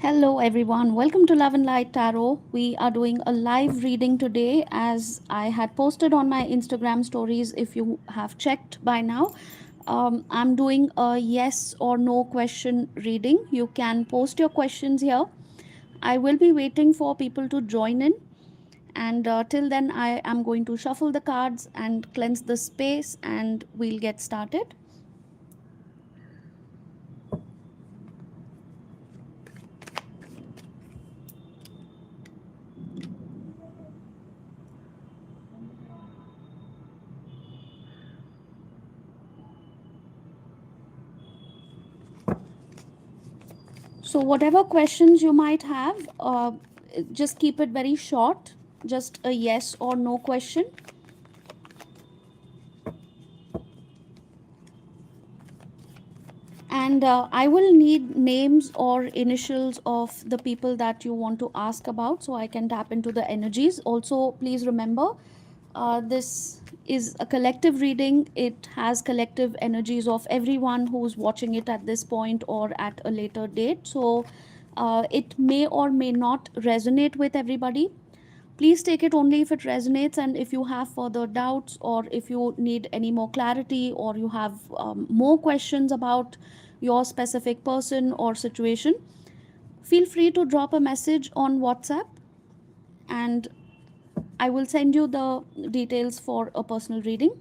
Hello, everyone. Welcome to Love and Light Tarot. We are doing a live reading today, as I had posted on my Instagram stories. If you have checked by now, I'm doing a yes or no question reading. You can post your questions here. I will be waiting for people to join in, and till then, I am going to shuffle the cards and cleanse the space, and we'll get started. So, whatever questions you might have, just keep it very short, just a yes or no question. And I will need names or initials of the people that you want to ask about so I can tap into the energies. Also, please remember this is a collective reading. It has collective energies of everyone who's watching it at this point or at a later date. So it may or may not resonate with everybody. Please take it only if it resonates, and if you have further doubts or if you need any more clarity or you have more questions about your specific person or situation, feel free to drop a message on WhatsApp, and I will send you the details for a personal reading.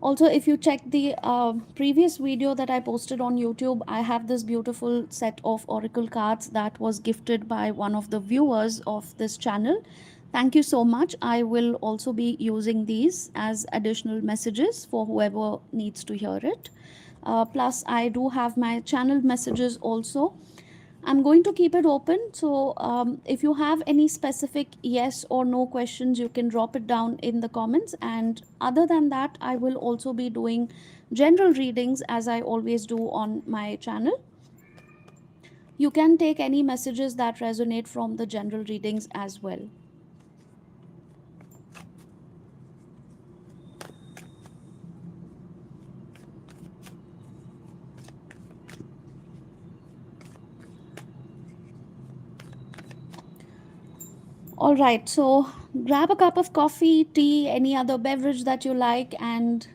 Also, if you check the previous video that I posted on YouTube, I have this beautiful set of oracle cards that was gifted by one of the viewers of this channel. Thank you so much. I will also be using these as additional messages for whoever needs to hear it. Plus, I do have my channel messages also. I'm going to keep it open. So if you have any specific yes or no questions, you can drop it down in the comments. And other than that, I will also be doing general readings as I always do on my channel. You can take any messages that resonate from the general readings as well. All right, so grab a cup of coffee, tea, any other beverage that you like, and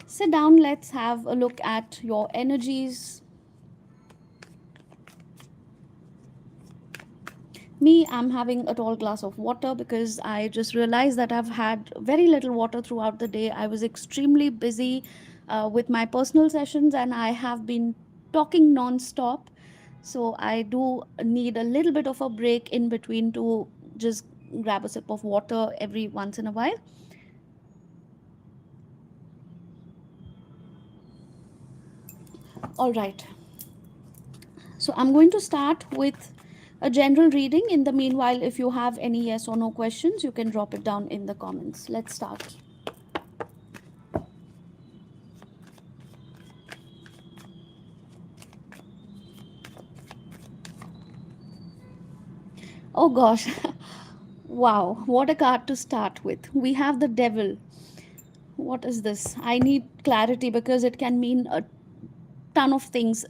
sit down. Let's have a look at your energies. Me, I'm having a tall glass of water because I just realized that I've had very little water throughout the day. I was extremely busy with my personal sessions and I have been talking non-stop. So I do need a little bit of a break in between to just grab a sip of water every once in a while. All right. So I'm going to start with a general reading. In the meanwhile, if you have any yes or no questions, you can drop it down in the comments. Let's start. Oh gosh. Wow, what a card to start with. We have the devil. What is this? I need clarity because it can mean a ton of things.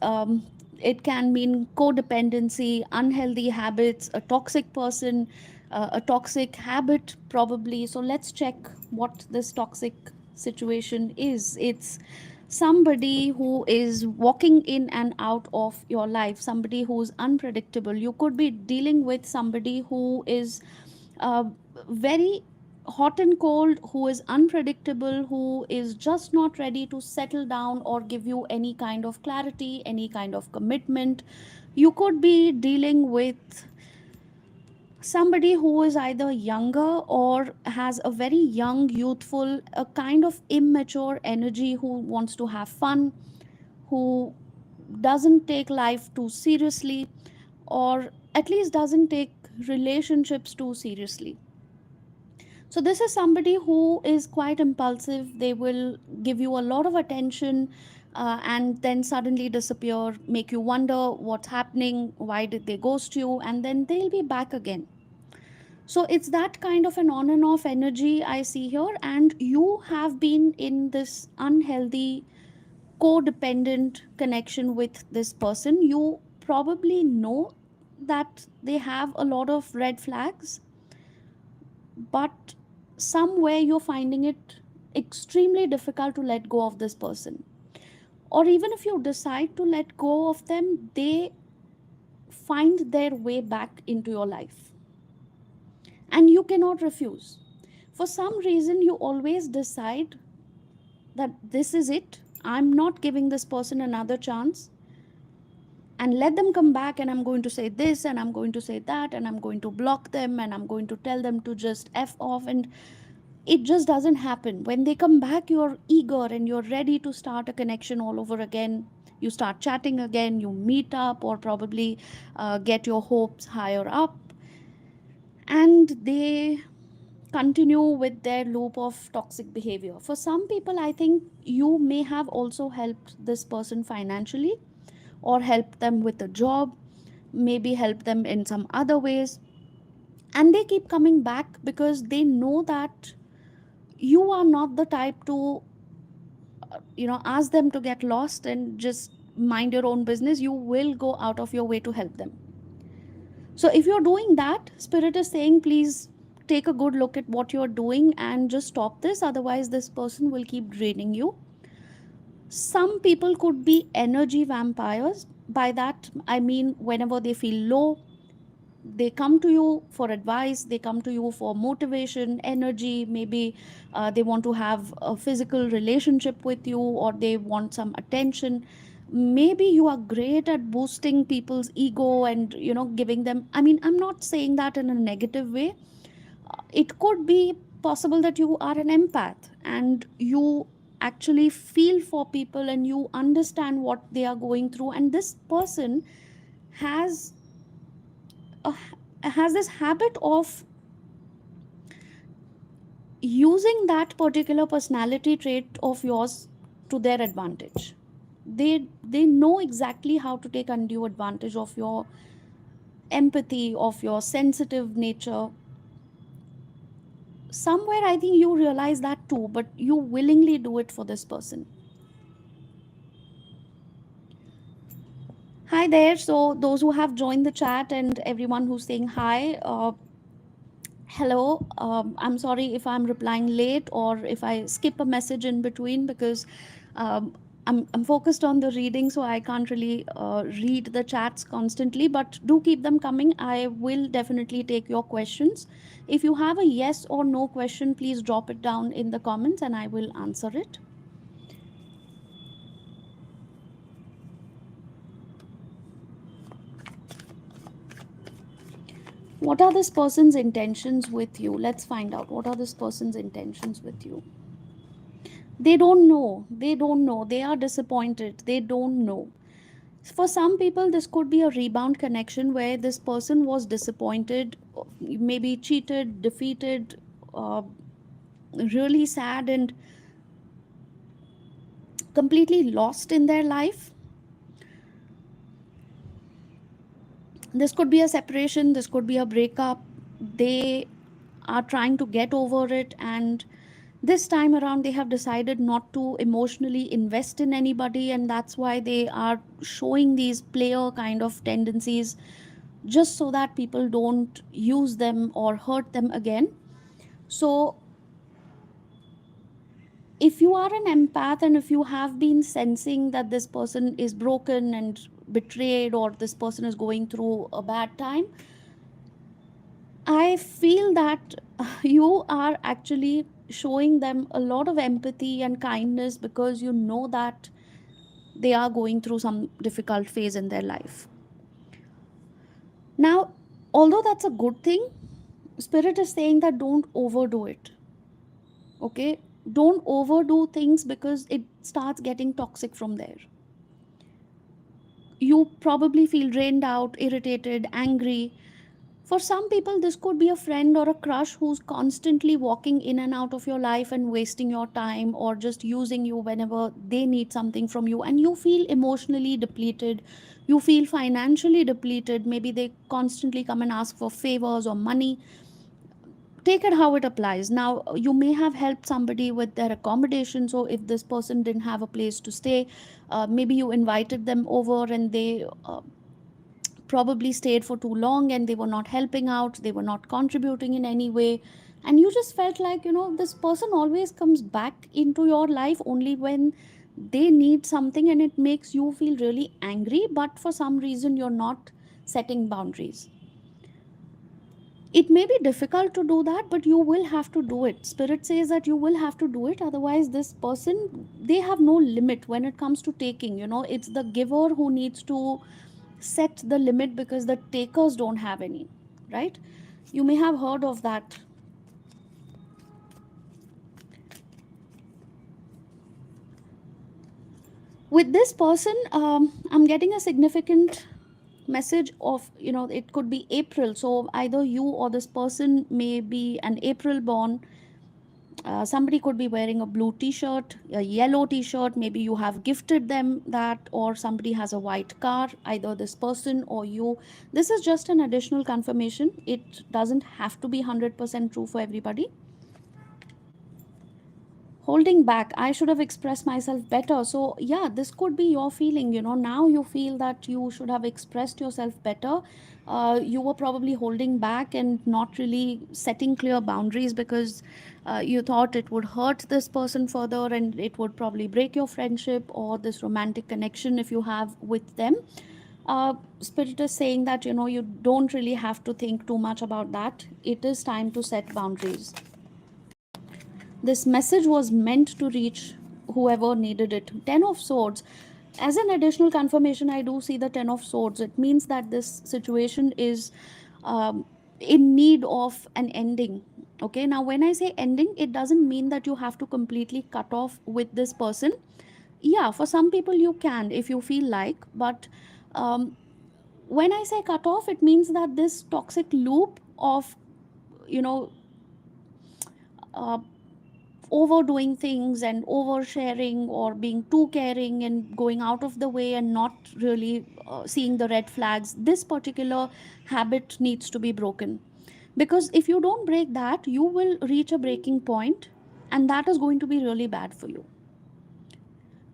It can mean codependency, unhealthy habits, a toxic person, a toxic habit, probably. So let's check what this toxic situation is. It's somebody who is walking in and out of your life, somebody who's unpredictable. You could be dealing with somebody who is uh, very hot and cold, who is unpredictable, who is just not ready to settle down or give you any kind of clarity, any kind of commitment. You could be dealing with somebody who is either younger or has a very young, youthful, a kind of immature energy, who wants to have fun, who doesn't take life too seriously, or at least doesn't take relationships too seriously. So, this is somebody who is quite impulsive. They will give you a lot of attention and then suddenly disappear, make you wonder what's happening, why did they ghost you, and then they'll be back again. So it's that kind of an on and off energy I see here, and you have been in this unhealthy codependent connection with this person. You probably know that they have a lot of red flags, but somewhere you're finding it extremely difficult to let go of this person. Or even if you decide to let go of them, they find their way back into your life and you cannot refuse. For some reason, you always decide that this is it. I'm not giving this person another chance, and let them come back, and I'm going to say this and I'm going to say that and I'm going to block them and I'm going to tell them to just F off. And it just doesn't happen. When they come back, you're eager and you're ready to start a connection all over again. You start chatting again, you meet up, or probably get your hopes higher up, and they continue with their loop of toxic behavior. For some people, I think you may have also helped this person financially, or helped them with a job, maybe help them in some other ways, and they keep coming back because they know that you are not the type to ask them to get lost and just mind your own business. You will go out of your way to help them. So if you're doing that, spirit is saying, please take a good look at what you're doing and just stop this, otherwise this person will keep draining you. Some people could be energy vampires. By that I mean, whenever they feel low, they come to you for advice, they come to you for motivation, energy. Maybe they want to have a physical relationship with you, or they want some attention. Maybe you are great at boosting people's ego and giving them, I mean, I'm not saying that in a negative way. It could be possible that you are an empath and you actually feel for people and you understand what they are going through, and this person has a, has this habit of using that particular personality trait of yours to their advantage. They know exactly how to take undue advantage of your empathy, of your sensitive nature. Somewhere I think you realize that too, but you willingly do it for this person. Hi there. So those who have joined the chat and everyone who's saying hi, hello. I'm sorry if I'm replying late or if I skip a message in between, because um, I'm focused on the reading, so I can't really read the chats constantly. But do keep them coming. I will definitely take your questions. If you have a yes or no question, please drop it down in the comments and I will answer it. What are this person's intentions with you? Let's find out. What are this person's intentions with you? They don't know. They don't know. They are disappointed. They don't know. For some people, this could be a rebound connection where this person was disappointed, maybe cheated, defeated, uh, really sad, and completely lost in their life. This could be a separation, this could be a breakup. They are trying to get over it, and this time around they have decided not to emotionally invest in anybody, and that's why they are showing these player kind of tendencies, just so that people don't use them or hurt them again. So if you are an empath and if you have been sensing that this person is broken and betrayed, or this person is going through a bad time, I feel that you are actually showing them a lot of empathy and kindness, because you know that they are going through some difficult phase in their life. Now, although that's a good thing, Spirit is saying that don't overdo it. Okay? Don't overdo things, because it starts getting toxic from there. You probably feel drained out, irritated, angry. For some people, this could be a friend or a crush who's constantly walking in and out of your life and wasting your time, or just using you whenever they need something from you. And you feel emotionally depleted. You feel financially depleted. Maybe they constantly come and ask for favors or money. take it how it applies. Now, you may have helped somebody with their accommodation, so if this person didn't have a place to stay, maybe you invited them over and they probably stayed for too long and they were not helping out, they were not contributing in any way, and you just felt like, this person always comes back into your life only when they need something, and it makes you feel really angry, but for some reason you're not setting boundaries. It may be difficult to do that, but you will have to do it. Spirit says that you will have to do it, otherwise this person, they have no limit when it comes to taking. It's the giver who needs to set the limit, because the takers don't have any, right? You may have heard of that. With this person, I'm getting a significant message of, it could be April, so either you or this person may be an April born. Somebody could be wearing a blue t-shirt, a yellow t-shirt, maybe you have gifted them that, or somebody has a white car, either this person or you. This is just an additional confirmation, it doesn't have to be 100% true for everybody. Holding back, I should have expressed myself better. So yeah, this could be your feeling. Now you feel that you should have expressed yourself better. You were probably holding back and not really setting clear boundaries, because you thought it would hurt this person further, and it would probably break your friendship or this romantic connection if you have with them. Spirit is saying that, you don't really have to think too much about that. It is time to set boundaries. This message was meant to reach whoever needed it. Ten of Swords. As an additional confirmation, I do see the Ten of Swords. It means that this situation is in need of an ending. Okay, now when I say ending, it doesn't mean that you have to completely cut off with this person. Yeah, for some people you can if you feel like, but um, when I say cut off, it means that this toxic loop of, you know, uh, overdoing things and oversharing or being too caring and going out of the way and not really seeing the red flags, this particular habit needs to be broken. Because if you don't break that, you will reach a breaking point, and that is going to be really bad for you.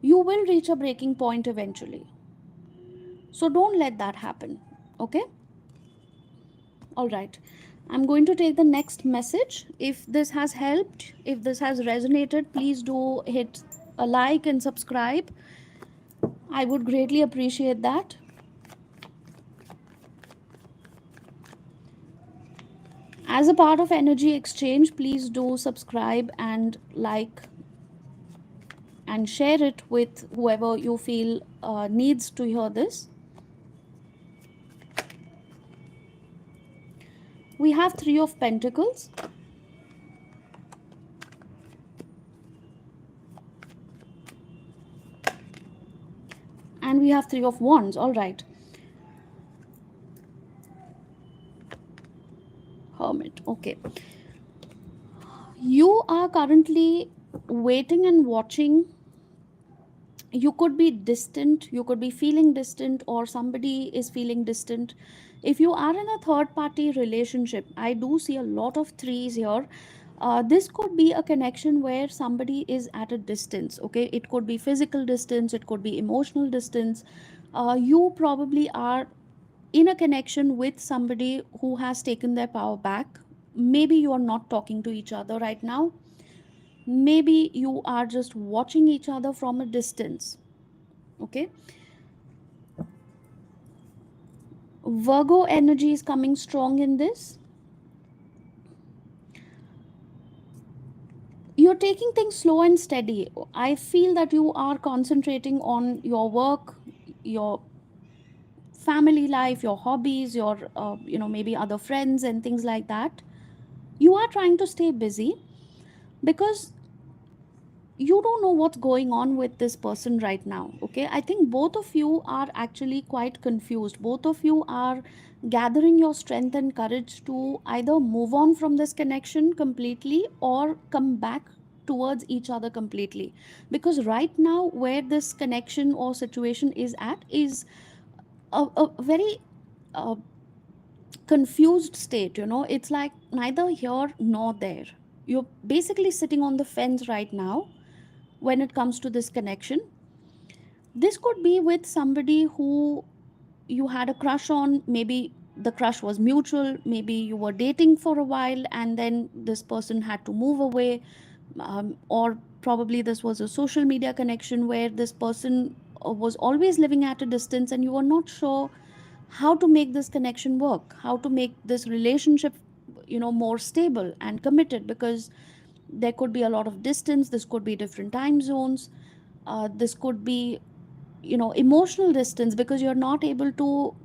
You will reach a breaking point eventually. So don't let that happen. Okay? All right. I'm going to take the next message. If this has helped, if this has resonated, please do hit a like and subscribe. I would greatly appreciate that. As a part of energy exchange, please do subscribe and like and share it with whoever you feel needs to hear this. We have Three of Pentacles, and we have Three of Wands. All right. Hermit. Okay. You are currently waiting and watching. You could be distant, you could be feeling distant, or somebody is feeling distant. If you are in a third party relationship, I do see a lot of threes here. This could be a connection where somebody is at a distance. Okay, it could be physical distance, it could be emotional distance. You probably are in a connection with somebody who has taken their power back. Maybe you are not talking to each other right now. Maybe you are just watching each other from a distance. Okay, Virgo energy is coming strong in this. You're taking things slow and steady. I feel that you are concentrating on your work, your family life, your hobbies, your maybe other friends and things like that. You are trying to stay busy because you don't know what's going on with this person right now. Okay, I think both of you are actually quite confused. Both of you are gathering your strength and courage to either move on from this connection completely or come back towards each other completely. Because right now where this connection or situation is at is a very uh, confused state, it's like neither here nor there. You're basically sitting on the fence right now when it comes to this connection. This could be with somebody who you had a crush on. Maybe the crush was mutual, maybe you were dating for a while and then this person had to move away, or probably this was a social media connection where this person was always living at a distance and you were not sure how to make this connection work, how to make this relationship more stable and committed, because there could be a lot of distance, this could be different time zones, this could be emotional distance because you're not able to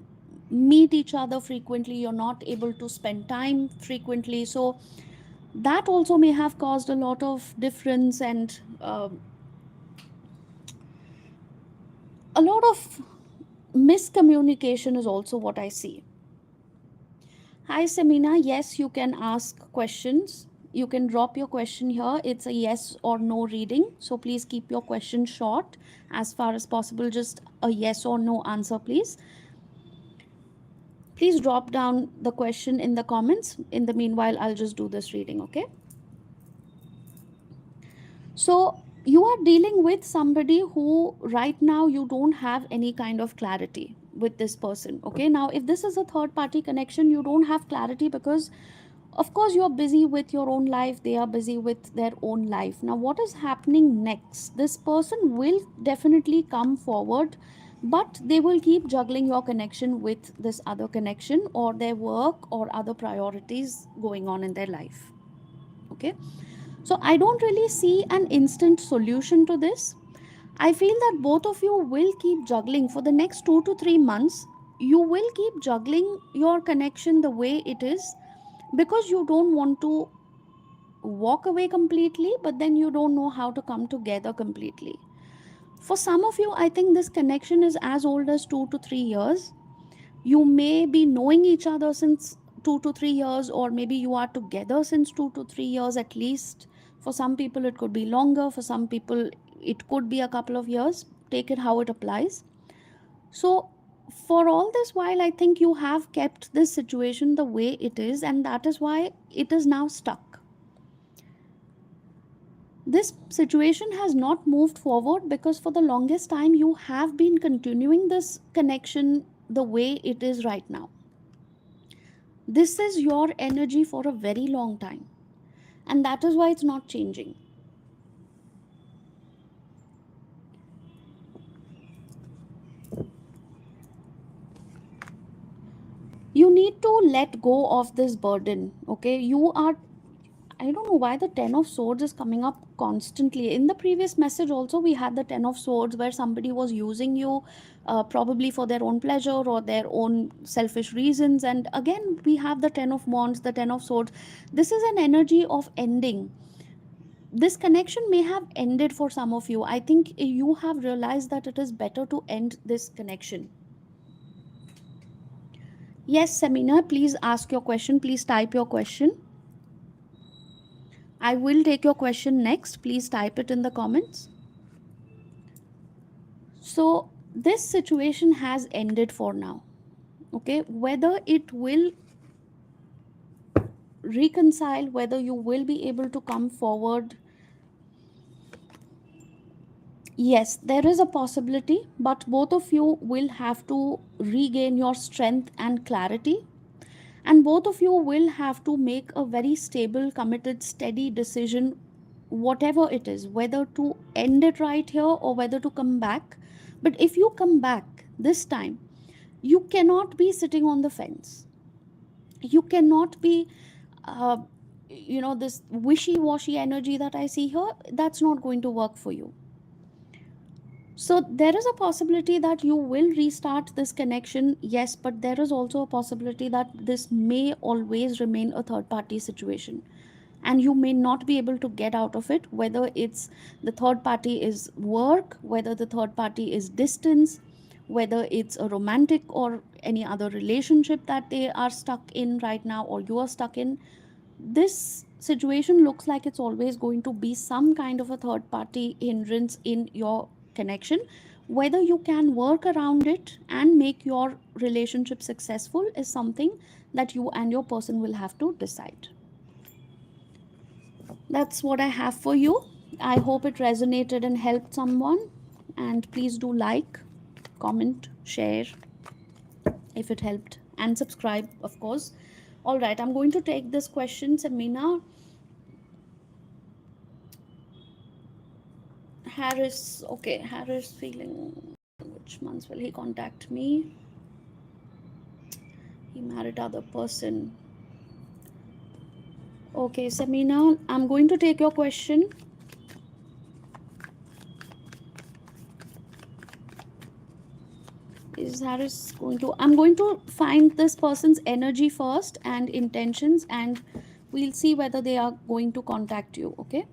meet each other frequently, you're not able to spend time frequently. So that also may have caused a lot of difference, and a lot of miscommunication is also what I see. Hi Semina, yes, you can ask questions. You can drop your question here. It's a yes or no reading. So please keep your question short as far as possible. Just a yes or no answer, please. Please drop down the question in the comments. In the meanwhile, I'll just do this reading, okay? So you are dealing with somebody who right now you don't have any kind of clarity with this person. Okay, now if this is a third party connection, you don't have clarity because of course you're busy with your own life, they are busy with their own life. Now what is happening next? This person will definitely come forward, but they will keep juggling your connection with this other connection or their work or other priorities going on in their life. Okay, so I don't really see an instant solution to this. I feel that both of you will keep juggling for the next 2 to 3 months. You will keep juggling your connection the way it is because you don't want to walk away completely, but then you don't know how to come together completely. For some of you, I think this connection is as old as 2 to 3 years. You may be knowing each other since 2 to 3 years, or maybe you are together since 2 to 3 years at least. For some people it could be longer, for some people it could be a couple of years. Take it how it applies. So for all this while, I think you have kept this situation the way it is, and that is why it is now stuck. This situation has not moved forward because for the longest time you have been continuing this connection the way it is right now. This is your energy for a very long time, and that is why it's not changing. You need to let go of this burden. Okay, you are, I don't know why the 10 of swords is coming up constantly. In the previous message also we had the 10 of swords where somebody was using you, probably for their own pleasure or their own selfish reasons, and again we have the 10 of wands, the 10 of swords. This is an energy of ending. This connection may have ended for some of you. I think you have realized that it is better to end this connection. Yes, Semina, please ask your question. Please type your question. I will take your question next. Please type it in the comments. So, this situation has ended for now. Okay, whether it will reconcile, whether you will be able to come forward, yes, there is a possibility, but both of you will have to regain your strength and clarity. And both of you will have to make a very stable, committed, steady decision, whatever it is, whether to end it right here or whether to come back. But if you come back this time, you cannot be sitting on the fence. You cannot be, uh, this wishy washy energy that I see here. That's not going to work for you. So there is a possibility that you will restart this connection, yes, but there is also a possibility that this may always remain a third party situation and you may not be able to get out of it, whether it's the third party is work, whether the third party is distance, whether it's a romantic or any other relationship that they are stuck in right now or you are stuck in. This situation looks like it's always going to be some kind of a third party hindrance in your connection, Whether you can work around it and make your relationship successful is something that you and your person will have to decide. That's what I have for you. I hope it resonated and helped someone. And please do like, comment, share if it helped, and subscribe, of course. All right, I'm going to take this question, Samina. Harris, okay, Harris feeling. Which months will he contact me? He married other person. Okay, Samina, I'm going to take your question. Is Harris going to? I'm going to find this person's energy first and intentions, and we'll see whether they are going to contact you. Okay.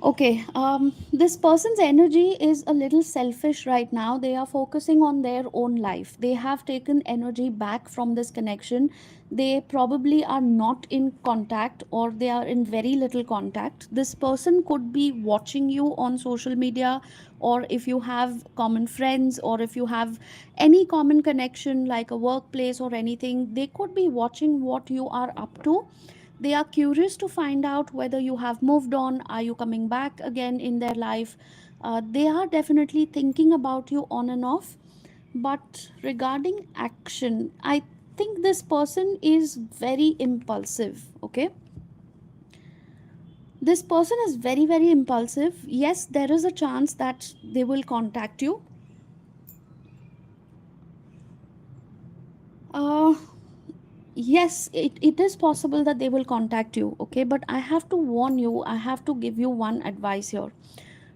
Okay, this person's energy is a little selfish right now. They are focusing on their own life. They have taken energy back from this connection. They probably are not in contact, or they are in very little contact. This person could be watching you on social media, or if you have common friends, or if you have any common connection like a workplace or anything, they could be watching what you are up to. They are curious to find out whether you have moved on, are you coming back again in their life. They are definitely thinking about you on and off. But regarding action, I think this person is very impulsive. Okay, this person is very, very impulsive. Yes, there is a chance that they will contact you. uh, yes, it is possible that they will contact you. Okay, but I have to warn you, I have to give you one advice here.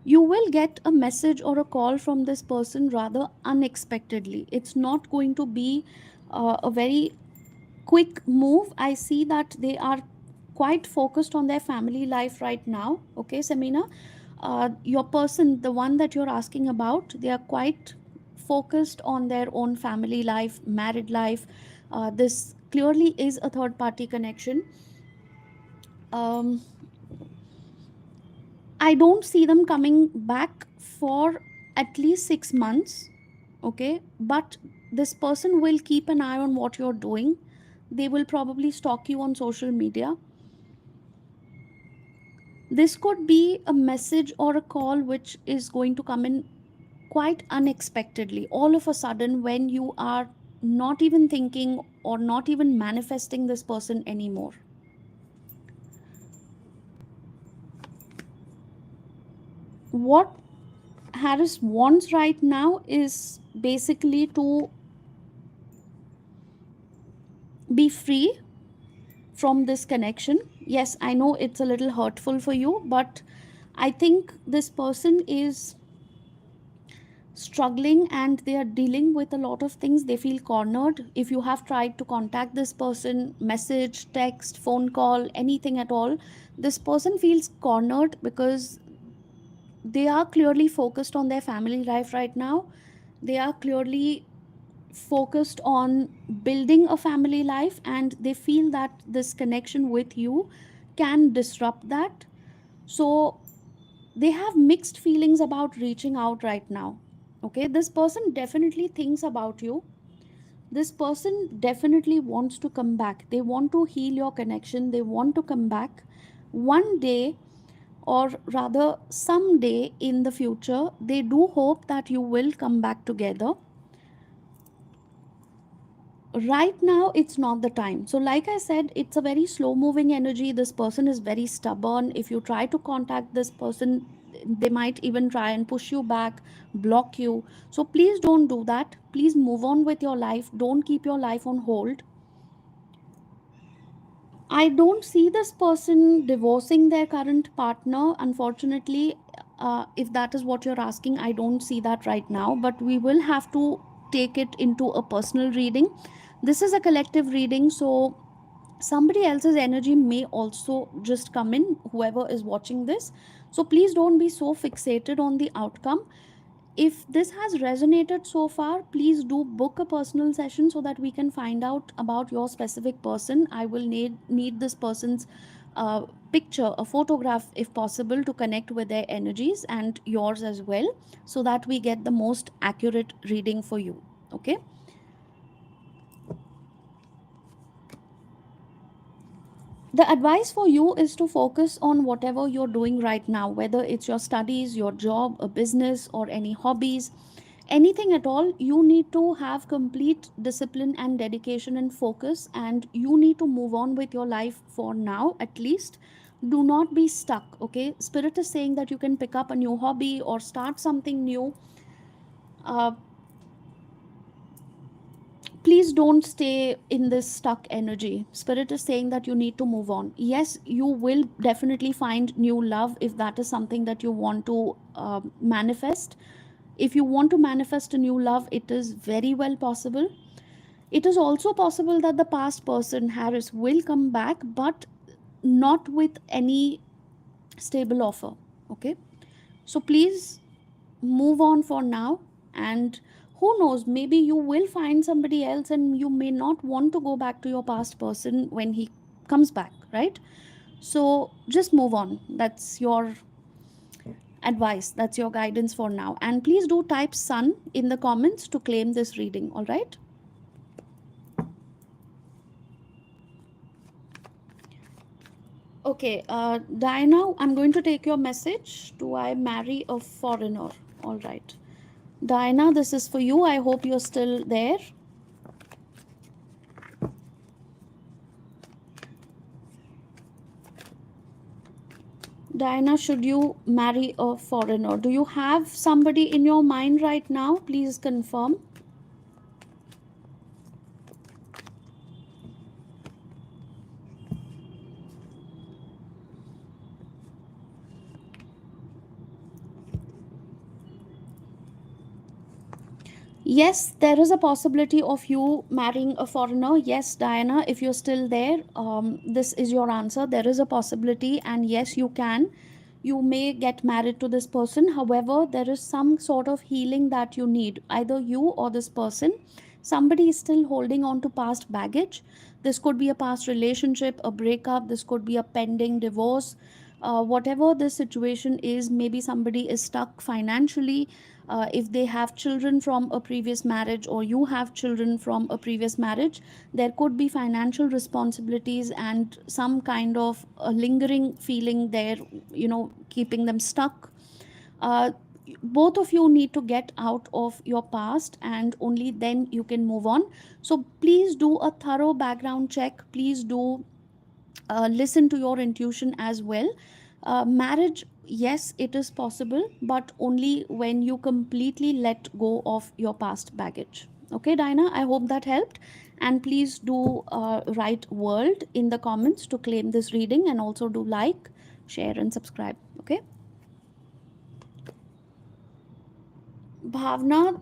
You will get a message or a call from this person rather unexpectedly. It's not going to be a very quick move. I see that they are quite focused on their family life right now. Okay, Samina, your person, the one that you're asking about, they are quite focused on their own family life, married life. This clearly is a third party connection. um, I don't see them coming back for at least 6 months. Okay, but this person will keep an eye on what you're doing. They will probably stalk you on social media. This could be a message or a call which is going to come in quite unexpectedly, all of a sudden, when you are not even thinking or not even manifesting this person anymore. What Harris wants right now is basically to be free from this connection. Yes, I know it's a little hurtful for you, but I think this person is struggling and they are dealing with a lot of things. They feel cornered. If you have tried to contact this person, message, text, phone call, anything at all, this person feels cornered because they are clearly focused on their family life right now. They are clearly focused on building a family life, and they feel that this connection with you can disrupt that. So they have mixed feelings about reaching out right now. Okay, this person definitely thinks about you. This person definitely wants to come back. They want to heal your connection. They want to come back one day, or rather someday in the future. They do hope that you will come back together. Right now it's not the time. So like I said, it's a very slow moving energy. This person is very stubborn. If you try to contact this person, they might even try and push you back, block you. So please don't do that. Please move on with your life. Don't keep your life on hold. I don't see this person divorcing their current partner, unfortunately. If that is what you're asking, I don't see that right now, but we will have to take it into a personal reading. This is a collective reading, so somebody else's energy may also just come in, whoever is watching this. So please don't be so fixated on the outcome. If this has resonated so far, please do book a personal session so that we can find out about your specific person. I will need this person's picture, a photograph if possible, to connect with their energies and yours as well, so that we get the most accurate reading for you. Okay. The advice for you is to focus on whatever you're doing right now, whether it's your studies, your job, a business, or any hobbies, anything at all. You need to have complete discipline and dedication and focus, and you need to move on with your life for now at least. Do not be stuck. Okay, spirit is saying that you can pick up a new hobby or start something new. uh, Please don't stay in this stuck energy. Spirit is saying that you need to move on. Yes, you will definitely find new love if that is something that you want to manifest. If you want to manifest a new love, it is very well possible. It is also possible that the past person, Harris, will come back, but not with any stable offer. Okay, so please move on for now. And who knows, maybe you will find somebody else and you may not want to go back to your past person when he comes back, right? So just move on. That's your advice, that's your guidance for now. And please do type sun in the comments to claim this reading, all right? Okay, Diana, I'm going to take your message. Do I marry a foreigner? All right. Diana, this is for you. I hope you're still there. Diana, should you marry a foreigner? Do you have somebody in your mind right now? Please confirm. Yes, there is a possibility of you marrying a foreigner. Yes, Diana, if you're still there, this is your answer. There is a possibility, and yes, you can. You may get married to this person. However, there is some sort of healing that you need, either you or this person. Somebody is still holding on to past baggage. This could be a past relationship, a breakup, this could be a pending divorce. Whatever the situation is, maybe somebody is stuck financially. If they have children from a previous marriage, or you have children from a previous marriage, there could be financial responsibilities and some kind of a lingering feeling there, keeping them stuck. Both of you need to get out of your past, and only then you can move on. So please do a thorough background check. Please do listen to your intuition as well. Marriage, yes, it is possible, but only when you completely let go of your past baggage. Okay, Dinah, I hope that helped. And please do write world in the comments to claim this reading, and also do like, share, and subscribe. Okay, Bhavna,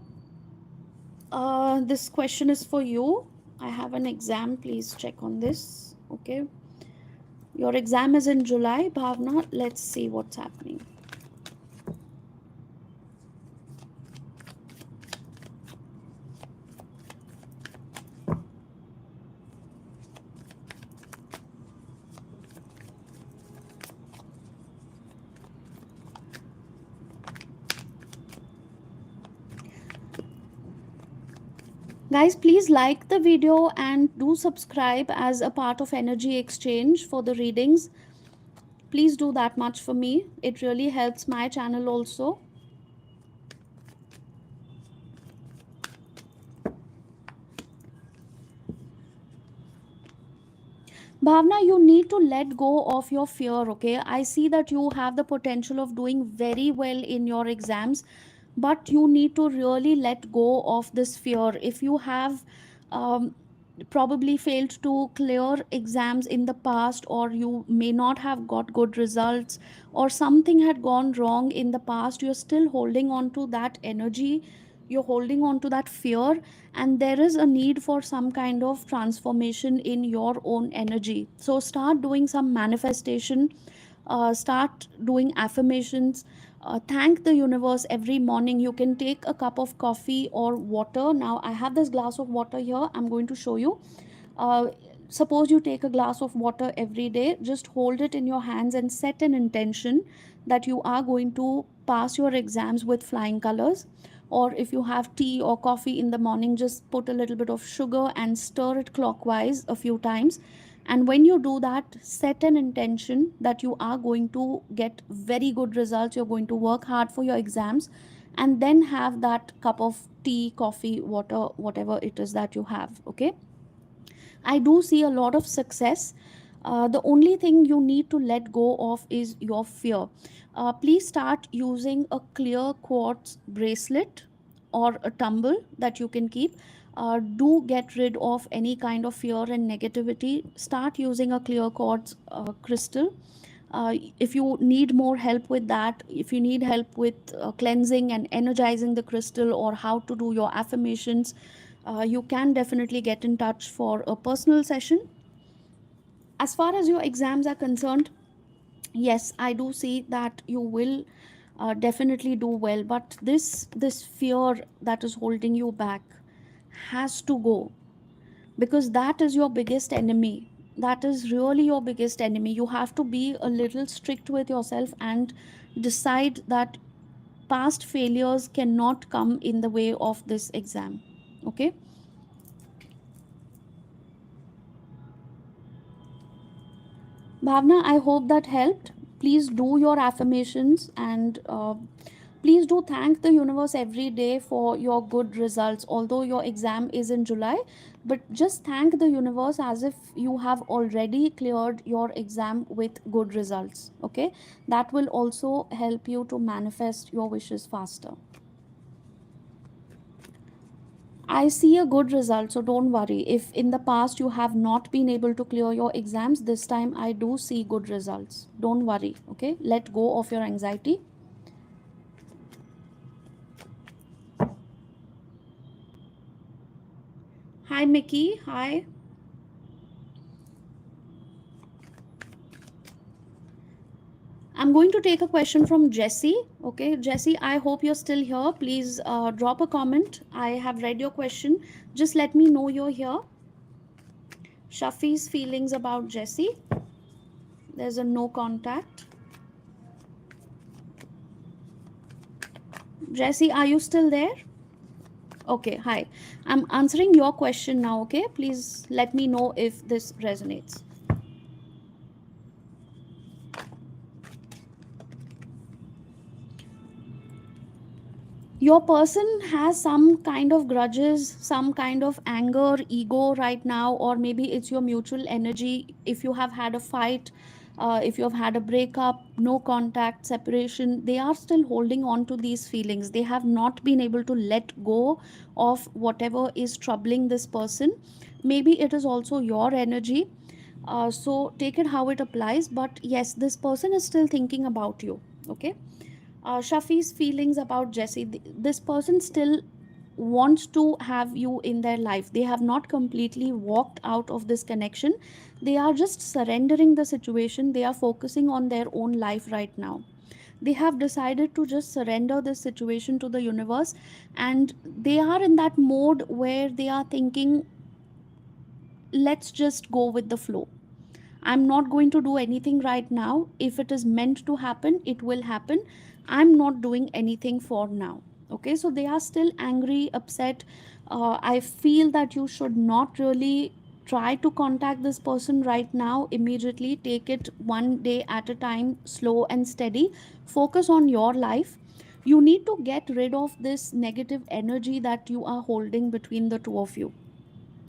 this question is for you. I have an exam. Please check on this. Okay. Your exam is in July, Bhavna. Let's see what's happening. Guys, please like the video and do subscribe as a part of energy exchange for the readings. Please do that much for me. It really helps my channel also. Bhavna, you need to let go of your fear, okay? I see that you have the potential of doing very well in your exams, but you need to really let go of this fear. If you have probably failed to clear exams in the past, or you may not have got good results, or something had gone wrong in the past, you're still holding on to that energy. you're holding on to that fear, and there is a need for some kind of transformation in your own energy. So start doing some manifestation, start doing affirmations, thank the universe every morning. You can take a cup of coffee or water. Now I have this glass of water here, I'm going to show you. uh, Suppose you take a glass of water every day, just hold it in your hands and set an intention that you are going to pass your exams with flying colors. Or if you have tea or coffee in the morning, just put a little bit of sugar and stir it clockwise a few times. And when you do that, set an intention that you are going to get very good results, you're going to work hard for your exams, and then have that cup of tea, coffee, water, whatever it is that you have. Okay, I do see a lot of success. The only thing you need to let go of is your fear. Please start using a clear quartz bracelet or a tumble that you can keep. Do get rid of any kind of fear and negativity. Start using a clear quartz crystal. If you need more help with that, if you need help with cleansing and energizing the crystal, or how to do your affirmations, you can definitely get in touch for a personal session. As far as your exams are concerned, yes, I do see that you will definitely do well, but this fear that is holding you back has to go, because that is your biggest enemy. That is really your biggest enemy. You have to be a little strict with yourself and decide that past failures cannot come in the way of this exam. Okay. Bhavna, I hope that helped. Please do your affirmations, and please do thank the universe every day for your good results. Although your exam is in July, but just thank the universe as if you have already cleared your exam with good results. Okay, that will also help you to manifest your wishes faster. I see a good result, so don't worry. If in the past you have not been able to clear your exams, this time I do see good results. Don't worry, okay? Let go of your anxiety. Hi, Mickey. Hi. I'm going to take a question from Jessie. Okay, Jessie, I hope you're still here. Please drop a comment. I have read your question. Just let me know you're here. Shafi's feelings about Jessie. There's a no contact. Jessie, are you still there? Okay, hi. I'm answering your question now, okay? Please let me know if this resonates. Your person has some kind of grudges, some kind of anger, ego right now, or maybe it's your mutual energy. If you have had a fight, if you have had a breakup, no contact, separation, they are still holding on to these feelings. They have not been able to let go of whatever is troubling this person. Maybe it is also your energy. So take it how it applies. But yes, this person is still thinking about you. Okay. Shafi's feelings about Jesse. This person still wants to have you in their life. They have not completely walked out of this connection. They are just surrendering the situation. They are focusing on their own life right now. They have decided to just surrender this situation to the universe, and they are in that mode where they are thinking, let's just go with the flow. I'm not going to do anything right now. If it is meant to happen, it will happen. I'm not doing anything for now. Okay, so they are still angry, upset. I feel that you should not really try to contact this person right now immediately. Take it one day at a time, slow and steady. Focus on your life. You need to get rid of this negative energy that you are holding between the two of you.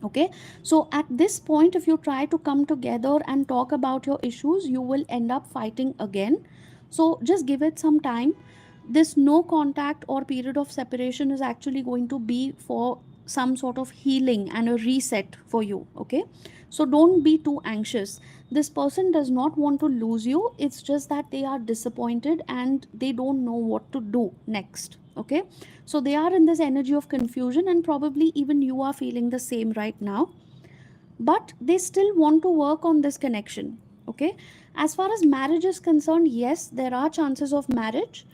Okay, so at this point, if you try to come together and talk about your issues, you will end up fighting again. So just give it some time. This no contact or period of separation is actually going to be for some sort of healing and a reset for you. Okay, so don't be too anxious. This person does not want to lose you. It's just that they are disappointed and they don't know what to do next. Okay, so they are in this energy of confusion, and probably even you are feeling the same right now, but they still want to work on this connection. Okay, as far as marriage is concerned, yes, there are chances of marriage.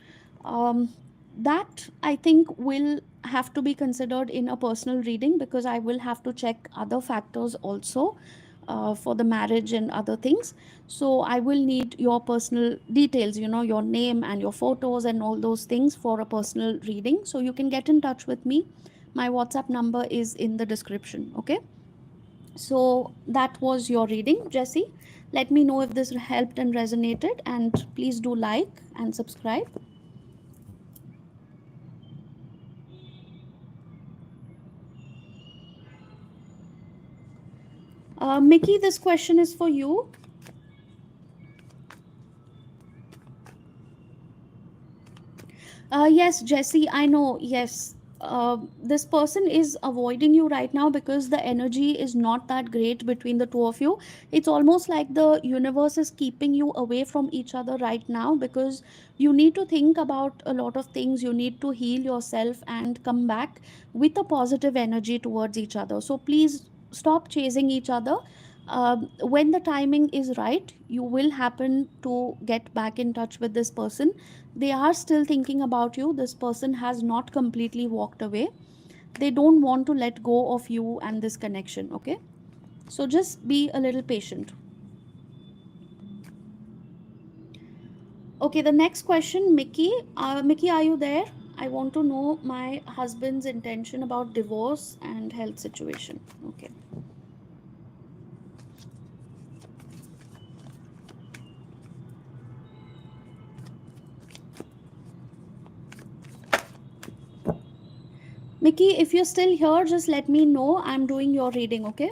um, that I think will have to be considered in a personal reading, because I will have to check other factors also for the marriage and other things. So I will need your personal details, your name and your photos and all those things for a personal reading. So you can get in touch with me. My WhatsApp number is in the description. Okay, so that was your reading, Jesse. Let me know if this helped and resonated, and please do like and subscribe. Mickey, this question is for you. Yes, Jesse, I know. Yes. This person is avoiding you right now because the energy is not that great between the two of you. It's almost like the universe is keeping you away from each other right now, because you need to think about a lot of things. You need to heal yourself and come back with a positive energy towards each other. So please stop chasing each other. When the timing is right, you will happen to get back in touch with this person. They are still thinking about you. This person has not completely walked away. They don't want to let go of you and this connection. Okay, so just be a little patient. Okay, the next question, Mickey. Mickey, are you there? I want to know my husband's intention about divorce and health situation. Okay. Mickey, if you're still here, just let me know. I'm doing your reading. Okay.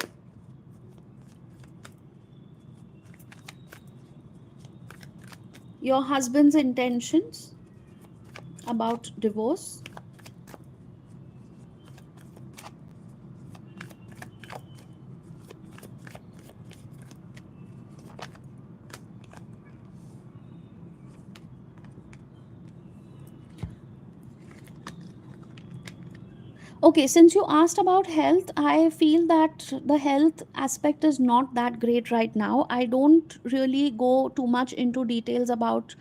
Your husband's intentions about divorce. Okay, since you asked about health, I feel that the health aspect is not that great right now. I don't really go too much into details about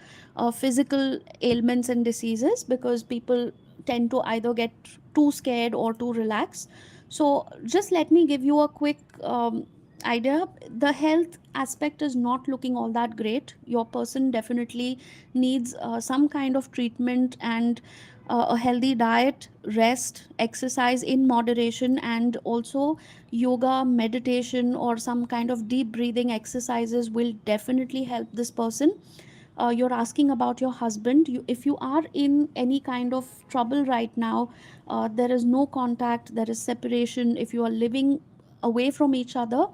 physical ailments and diseases, because people tend to either get too scared or too relaxed. So, just let me give you a quick idea. The health aspect is not looking all that great. Your person definitely needs some kind of treatment, and a healthy diet, rest, exercise in moderation, and also yoga, meditation, or some kind of deep breathing exercises will definitely help this person. You're asking about your husband. If you are in any kind of trouble right now, there is no contact, there is separation, if you are living away from each other,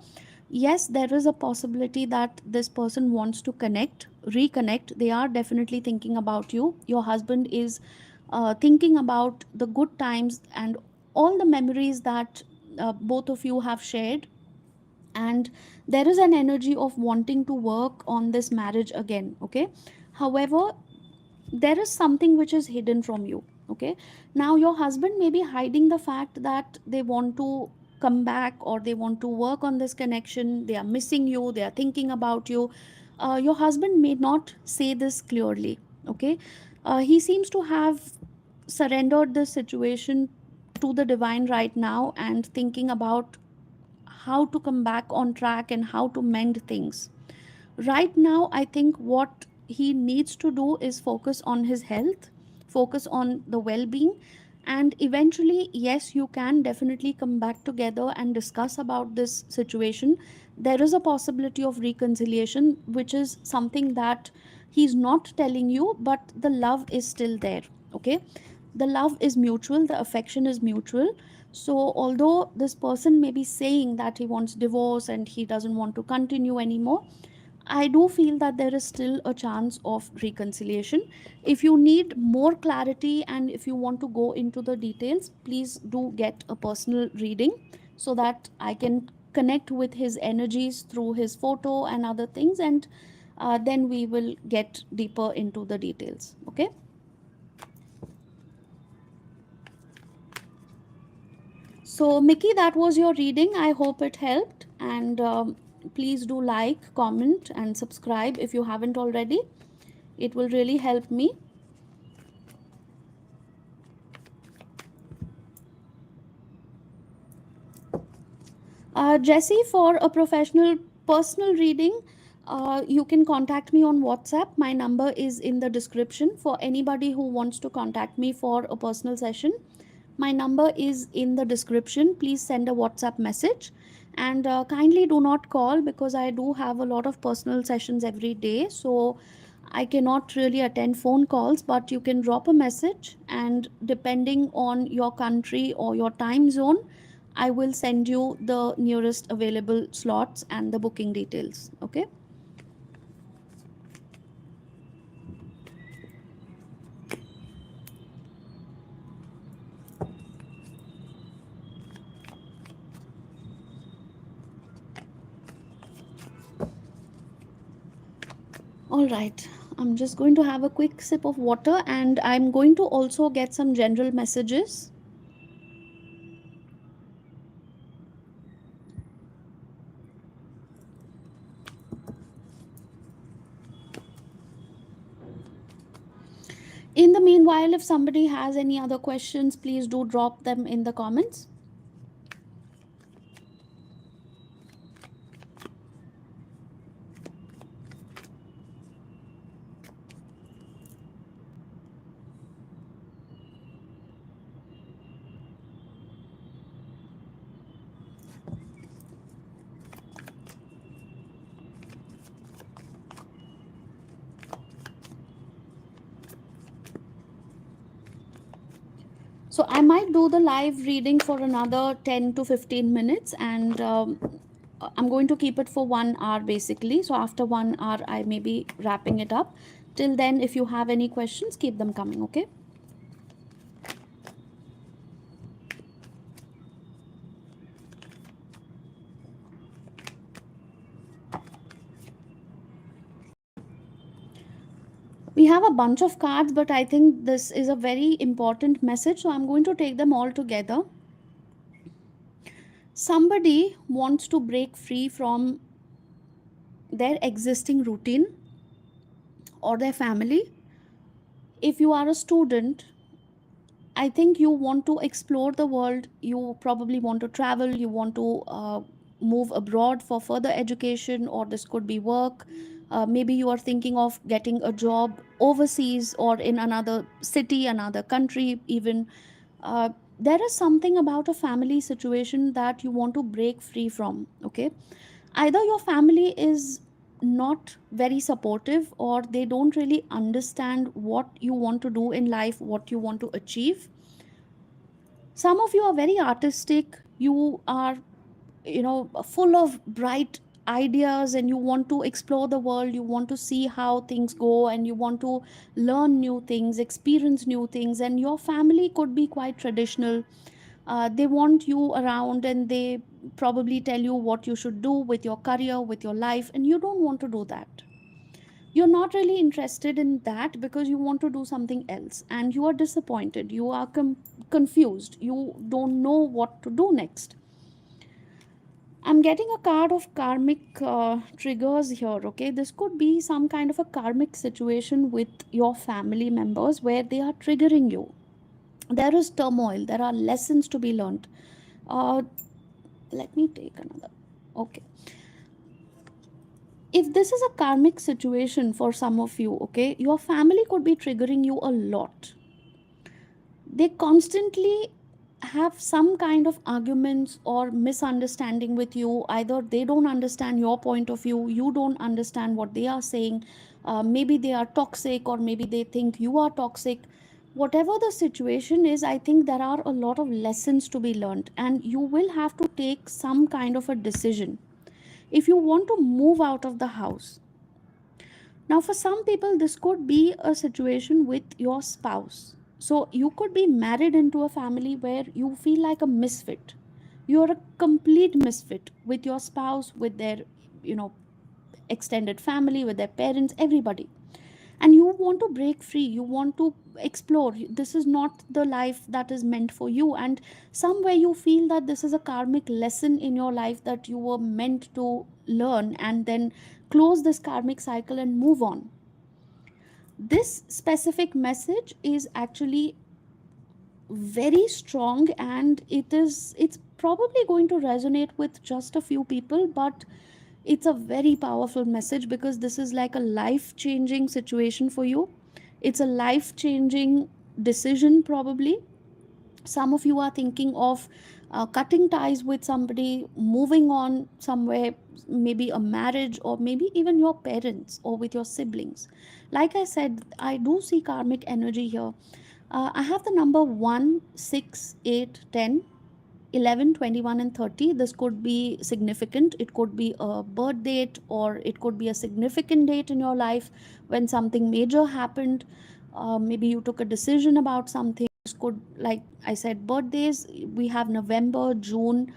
yes, there is a possibility that this person wants to connect, reconnect. They are definitely thinking about you. Your husband is thinking about the good times and all the memories that both of you have shared. And there is an energy of wanting to work on this marriage again. Okay, however, there is something which is hidden from you. Okay, now your husband may be hiding the fact that they want to come back, or they want to work on this connection. They are missing you, they are thinking about you. Your husband may not say this clearly. Okay, he seems to have surrendered the situation to the divine right now, and thinking about how to come back on track and how to mend things. Right now, I think what he needs to do is focus on his health, focus on the well being, and eventually, yes, you can definitely come back together and discuss about this situation. There is a possibility of reconciliation, which is something that he's not telling you, but the love is still there. Okay, the love is mutual, the affection is mutual. So although this person may be saying that he wants divorce and he doesn't want to continue anymore, I do feel that there is still a chance of reconciliation. If you need more clarity and if you want to go into the details, please do get a personal reading, so that I can connect with his energies through his photo and other things, and then we will get deeper into the details. Okay. So Mickey, that was your reading. I hope it helped, and please do like, comment and subscribe if you haven't already. It will really help me. Jesse, for a professional personal reading, you can contact me on WhatsApp. My number is in the description. For anybody who wants to contact me for a personal session, my number is in the description. Please send a WhatsApp message, and kindly do not call, because I do have a lot of personal sessions every day. So I cannot really attend phone calls, but you can drop a message, and depending on your country or your time zone, I will send you the nearest available slots and the booking details. Okay. All right. I'm just going to have a quick sip of water, and I'm going to also get some general messages. In the meanwhile, if somebody has any other questions, please do drop them in the comments. So I might do the live reading for another 10 to 15 minutes, and I'm going to keep it for 1 hour basically. So after 1 hour, I may be wrapping it up. Till then, if you have any questions, keep them coming, okay? We have a bunch of cards, but I think this is a very important message, so I'm going to take them all together. Somebody wants to break free from their existing routine or their family. If you are a student, I think you want to explore the world. You probably want to travel. You want to move abroad for further education, or this could be work. Maybe you are thinking of getting a job overseas or in another city, another country, even. Uh, there is something about a family situation that you want to break free from, okay? Either your family is not very supportive, or they don't really understand what you want to do in life, what you want to achieve. Some of you are very artistic. You are, full of bright ideas, and you want to explore the world. You want to see how things go, and you want to learn new things, experience new things. And your family could be quite traditional. They want you around, and they probably tell you what you should do with your career, with your life, and you don't want to do that. You're not really interested in that, because you want to do something else, and you are disappointed. You are confused. You don't know what to do next. I'm getting a card of karmic triggers here, okay? This could be some kind of a karmic situation with your family members where they are triggering you. There is turmoil, there are lessons to be learned. uh, Let me take another. Okay. If this is a karmic situation for some of you, okay, your family could be triggering you a lot. They constantly have some kind of arguments or misunderstanding with you. Either they don't understand your point of view, you don't understand what they are saying. Maybe they are toxic, or maybe they think you are toxic. Whatever the situation is, I think there are a lot of lessons to be learned, and you will have to take some kind of a decision if you want to move out of the house. Now, for some people, this could be a situation with your spouse. So, you could be married into a family where you feel like a misfit. You're a complete misfit with your spouse, with their, you know, extended family, with their parents, everybody. and you want to break free, you want to explore. This is not the life that is meant for you, and somewhere you feel that this is a karmic lesson in your life that you were meant to learn and then close this karmic cycle and move on. This specific message is actually very strong, and it's probably going to resonate with just a few people, but it's a very powerful message because this is like a life changing situation for you. It's a life changing decision, probably. Some of you are thinking of cutting ties with somebody, moving on somewhere, maybe a marriage, or maybe even your parents or with your siblings. Like I said, I do see karmic energy here. I have the number 1, 6, 8, 10, 11, 21, and 30. This could be significant. It could be a birth date, or it could be a significant date in your life when something major happened. Maybe you took a decision about something. This could, like I said, birthdays. We have November, June.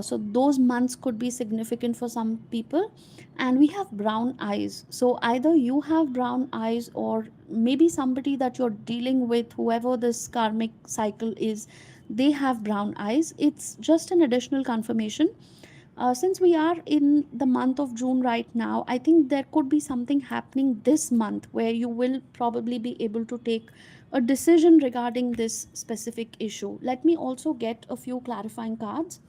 So those months could be significant for some people. And we have brown eyes. So either you have brown eyes, or maybe somebody that you're dealing with, whoever this karmic cycle is, they have brown eyes. It's just an additional confirmation. Since we are in the month of June right now, I think there could be something happening this month where you will probably be able to take a decision regarding this specific issue. Let me also get a few clarifying cards.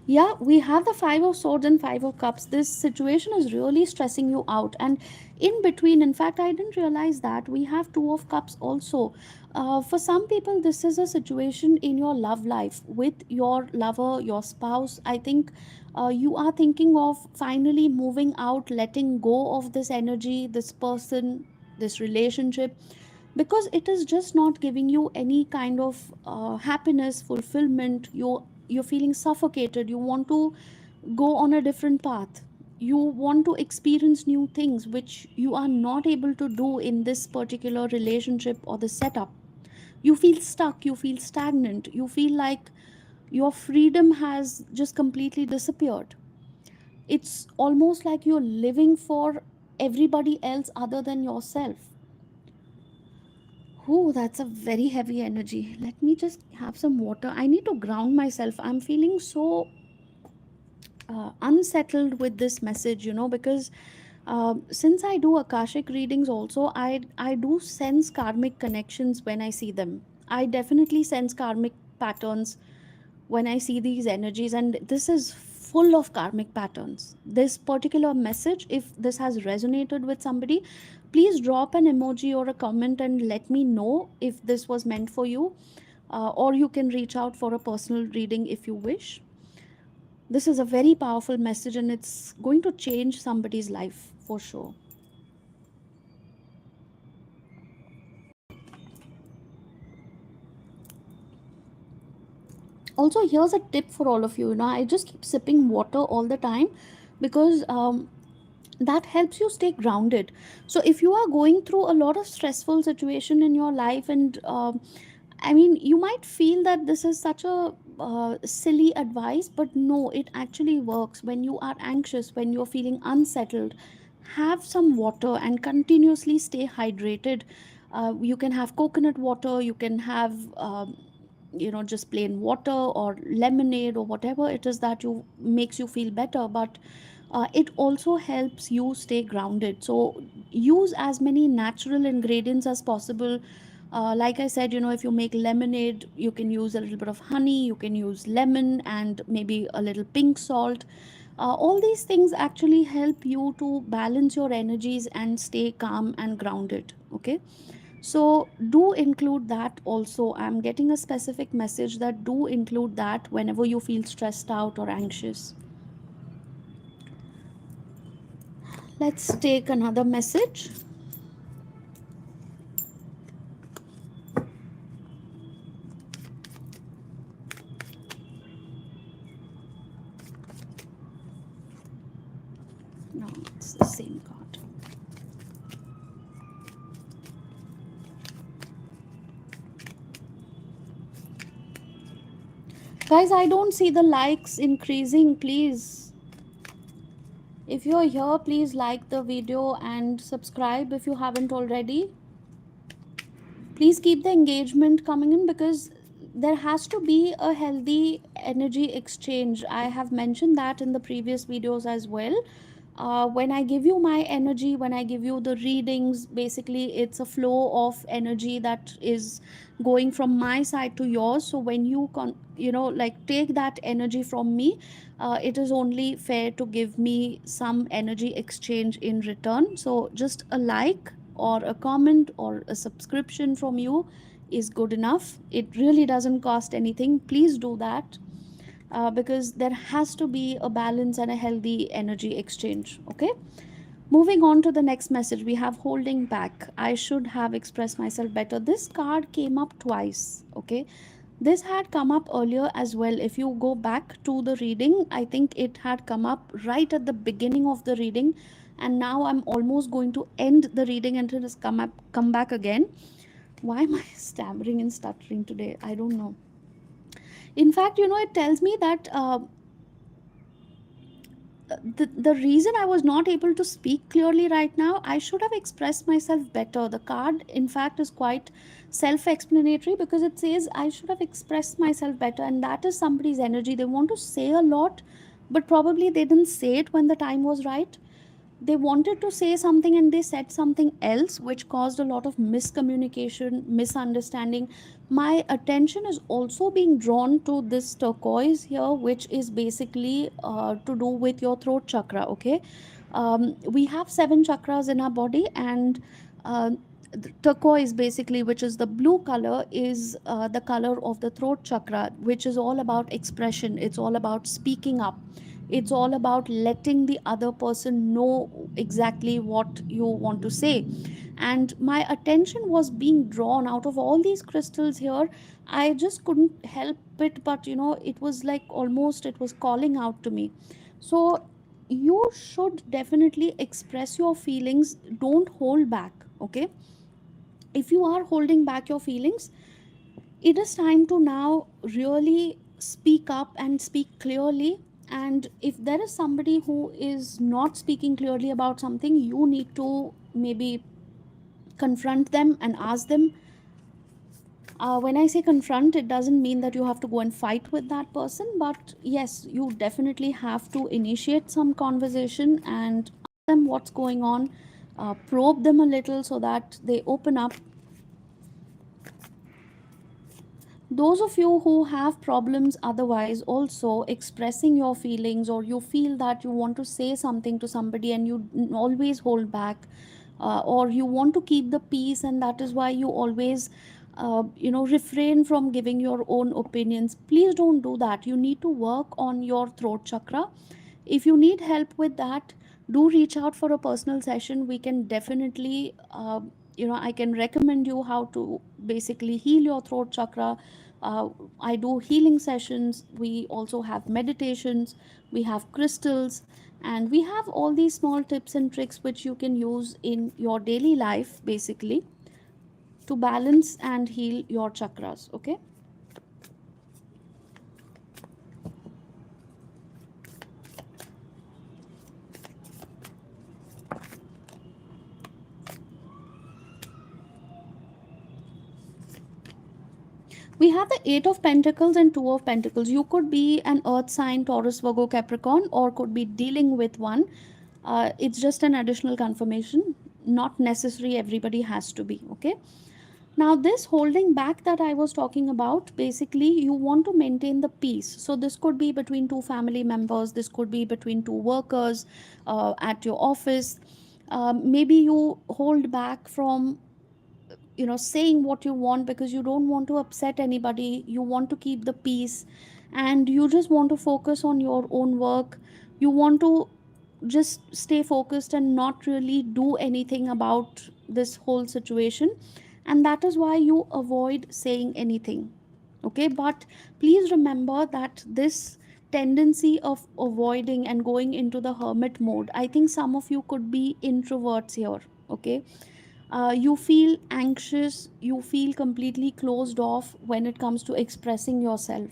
Yeah, we have the Five of Swords and Five of Cups. This situation is really stressing you out. And in between, in fact, I didn't realize that we have Two of Cups also. For some people, this is a situation in your love life with your lover, your spouse. I think you are thinking of finally moving out, letting go of this energy, this person, this relationship, because it is just not giving you any kind of happiness, fulfillment. You're feeling suffocated. You want to go on a different path. You want to experience new things which you are not able to do in this particular relationship or the setup. You feel stuck, you feel stagnant, you feel like your freedom has just completely disappeared. It's almost like you're living for everybody else other than yourself. Oh, that's a very heavy energy. Let me just have some water. I need to ground myself. I'm feeling so unsettled with this message, because since I do Akashic readings also, I do sense karmic connections when I see them. I definitely sense karmic patterns when I see these energies, and this is full of karmic patterns. This particular message, if this has resonated with somebody, please drop an emoji or a comment and let me know if this was meant for you. Or you can reach out for a personal reading if you wish. This is a very powerful message, and it's going to change somebody's life for sure. Also, here's a tip for all of you. I just keep sipping water all the time because that helps you stay grounded. So if you are going through a lot of stressful situation in your life, and I mean, you might feel that this is such a silly advice, but no, it actually works. When you are anxious, when you're feeling unsettled, have some water and continuously stay hydrated. You can have coconut water, you can have just plain water or lemonade or whatever it is that you makes you feel better, but it also helps you stay grounded. So use as many natural ingredients as possible. Like I said, if you make lemonade, you can use a little bit of honey, you can use lemon and maybe a little pink salt. All these things actually help you to balance your energies and stay calm and grounded. Okay, so do include that also. I'm getting a specific message that do include that whenever you feel stressed out or anxious. Let's take another message. No, it's the same card. Guys, I don't see the likes increasing. Please, if you're here, please like the video and subscribe if you haven't already. Please keep the engagement coming in, because there has to be a healthy energy exchange. I have mentioned that in the previous videos as well. When I give you my energy, when I give you the readings, basically it's a flow of energy that is going from my side to yours. So when you like take that energy from me, it is only fair to give me some energy exchange in return. So just a like or a comment or a subscription from you is good enough. It really doesn't cost anything. Please do that, because there has to be a balance and a healthy energy exchange. Okay, moving on to the next message, we have holding back. I should have expressed myself better. This card came up twice. Okay, this had come up earlier as well. If you go back to the reading, I think it had come up right at the beginning of the reading, and now I'm almost going to end the reading and it has come back again. Why am I stammering and stuttering today? I don't know. In fact, it tells me that the reason I was not able to speak clearly right now, I should have expressed myself better. The card, in fact, is quite self explanatory, because it says I should have expressed myself better, and that is somebody's energy. They want to say a lot, but probably they didn't say it when the time was right. They wanted to say something and they said something else, which caused a lot of miscommunication, misunderstanding. My attention is also being drawn to this turquoise here, which is basically to do with your throat chakra. Okay, we have 7 chakras in our body, and uh, the turquoise, basically, which is the blue color, is the color of the throat chakra, which is all about expression. It's all about speaking up. It's all about letting the other person know exactly what you want to say. And my attention was being drawn out of all these crystals here. I just couldn't help it, but it was like almost it was calling out to me. So you should definitely express your feelings. Don't hold back. Okay, if you are holding back your feelings, it is time to now really speak up and speak clearly. And if there is somebody who is not speaking clearly about something, you need to maybe confront them and ask them. When I say confront, it doesn't mean that you have to go and fight with that person, but yes, you definitely have to initiate some conversation and ask them what's going on, probe them a little so that they open up. Those of you who have problems otherwise also expressing your feelings, or you feel that you want to say something to somebody and you always hold back, or you want to keep the peace, and that is why you always refrain from giving your own opinions, please don't do that. You need to work on your throat chakra. If you need help with that, do reach out for a personal session. We can definitely I can recommend you how to basically heal your throat chakra. I do healing sessions. We also have meditations, we have crystals, and we have all these small tips and tricks which you can use in your daily life, basically, to balance and heal your chakras. Okay, we have the 8 of Pentacles and 2 of Pentacles. You could be an earth sign, Taurus, Virgo, Capricorn, or could be dealing with one. It's just an additional confirmation, not necessary everybody has to be. Okay, now this holding back that I was talking about, basically you want to maintain the peace. So this could be between 2 family members, this could be between 2 workers at your office. Maybe you hold back from saying what you want because you don't want to upset anybody. You want to keep the peace, and you just want to focus on your own work. You want to just stay focused and not really do anything about this whole situation, and that is why you avoid saying anything. Okay, but please remember that this tendency of avoiding and going into the hermit mode, I think some of you could be introverts here. Okay, you feel anxious, you feel completely closed off when it comes to expressing yourself.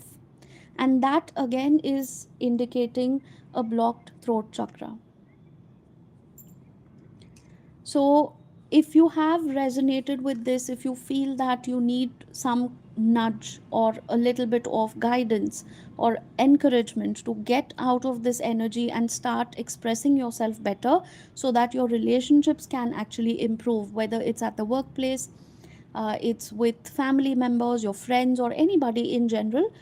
And that again is indicating a blocked throat chakra. So, if you have resonated with this, if you feel that you need some nudge or a little bit of guidance or encouragement to get out of this energy and start expressing yourself better so that your relationships can actually improve, whether it's at the workplace, it's with family members, your friends, or anybody in general,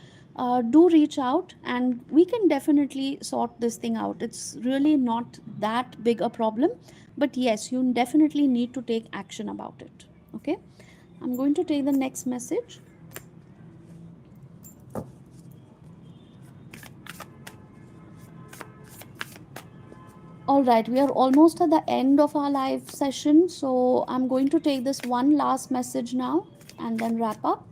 do reach out and we can definitely sort this thing out. It's really not that big a problem, but yes, you definitely need to take action about it. Okay, I'm going to take the next message. All right, we are almost at the end of our live session, so I'm going to take this one last message now and then wrap up.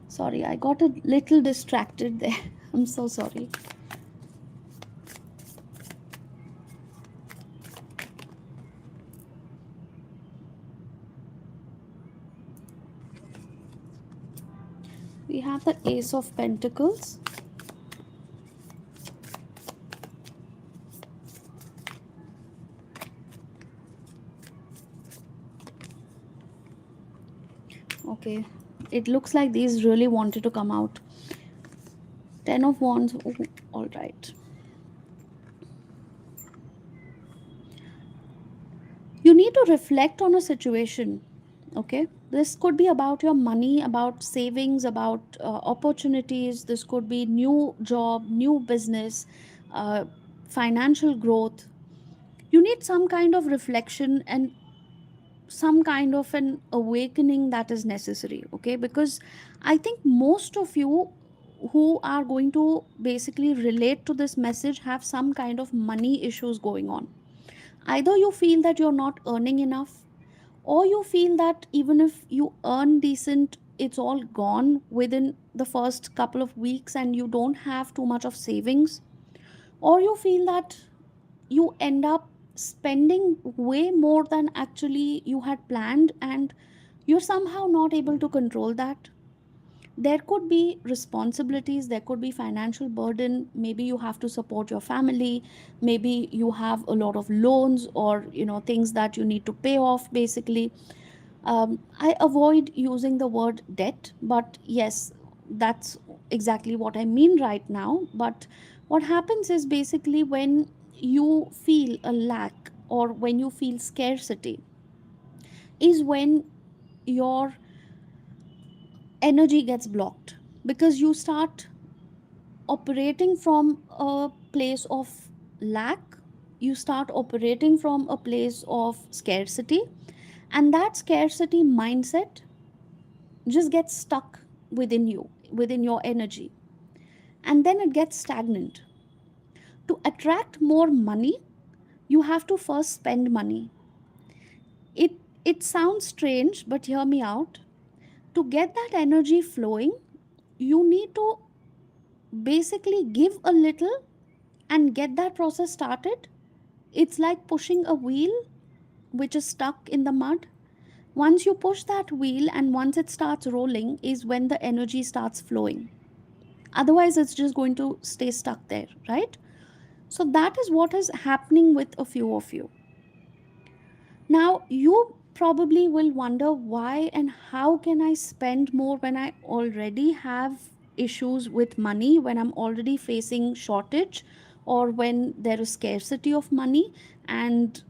Sorry, I got a little distracted there. I'm so sorry. We have the Ace of Pentacles. Okay, it looks like these really wanted to come out. Ten of Wands. Ooh, all right. You need to reflect on a situation. Okay, this could be about your money, about savings, about opportunities. This could be new job, new business, uh, financial growth. You need some kind of reflection and some kind of an awakening that is necessary. Okay, because I think most of you who are going to basically relate to this message have some kind of money issues going on. Either you feel that you're not earning enough, or you feel that even if you earn decent, it's all gone within the first couple of weeks and you don't have too much of savings, or you feel that you end up spending way more than actually you had planned and you're somehow not able to control that. There could be responsibilities, there could be financial burden, maybe you have to support your family, maybe you have a lot of loans or things that you need to pay off basically. I avoid using the word debt, but yes, that's exactly what I mean right now. But what happens is basically when you feel a lack or when you feel scarcity, is when your energy gets blocked, because you start operating from a place of lack, you start operating from a place of scarcity, and that scarcity mindset just gets stuck within you, within your energy, and then it gets stagnant. To attract more money, you have to first spend money. It sounds strange, but hear me out. To get that energy flowing, you need to basically give a little and get that process started. It's like pushing a wheel which is stuck in the mud. Once you push that wheel and once it starts rolling, is when the energy starts flowing. Otherwise, it's just going to stay stuck there, right? So, that is what is happening with a few of you. Now, you probably will wonder why and how can I spend more when I already have issues with money, when I'm already facing shortage, or when there is scarcity of money, and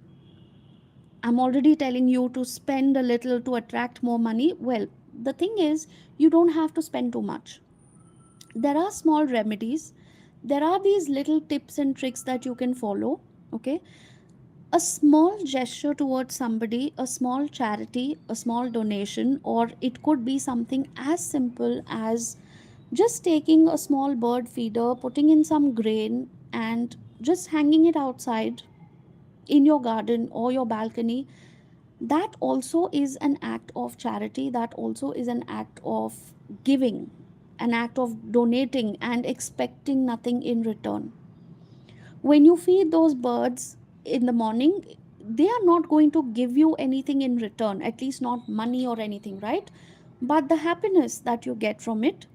I'm already telling you to spend a little to attract more money. Well, the thing is, you don't have to spend too much. There are small remedies, there are these little tips and tricks that you can follow. Okay, a small gesture towards somebody, a small charity, a small donation, or it could be something as simple as just taking a small bird feeder, putting in some grain, and just hanging it outside in your garden or your balcony. That also is an act of charity, that also is an act of giving. an act of donating and expecting nothing in return. When you feed those birds in the morning, they are not going to give you anything in return, at least not money or anything, right? But the happiness that you get from it,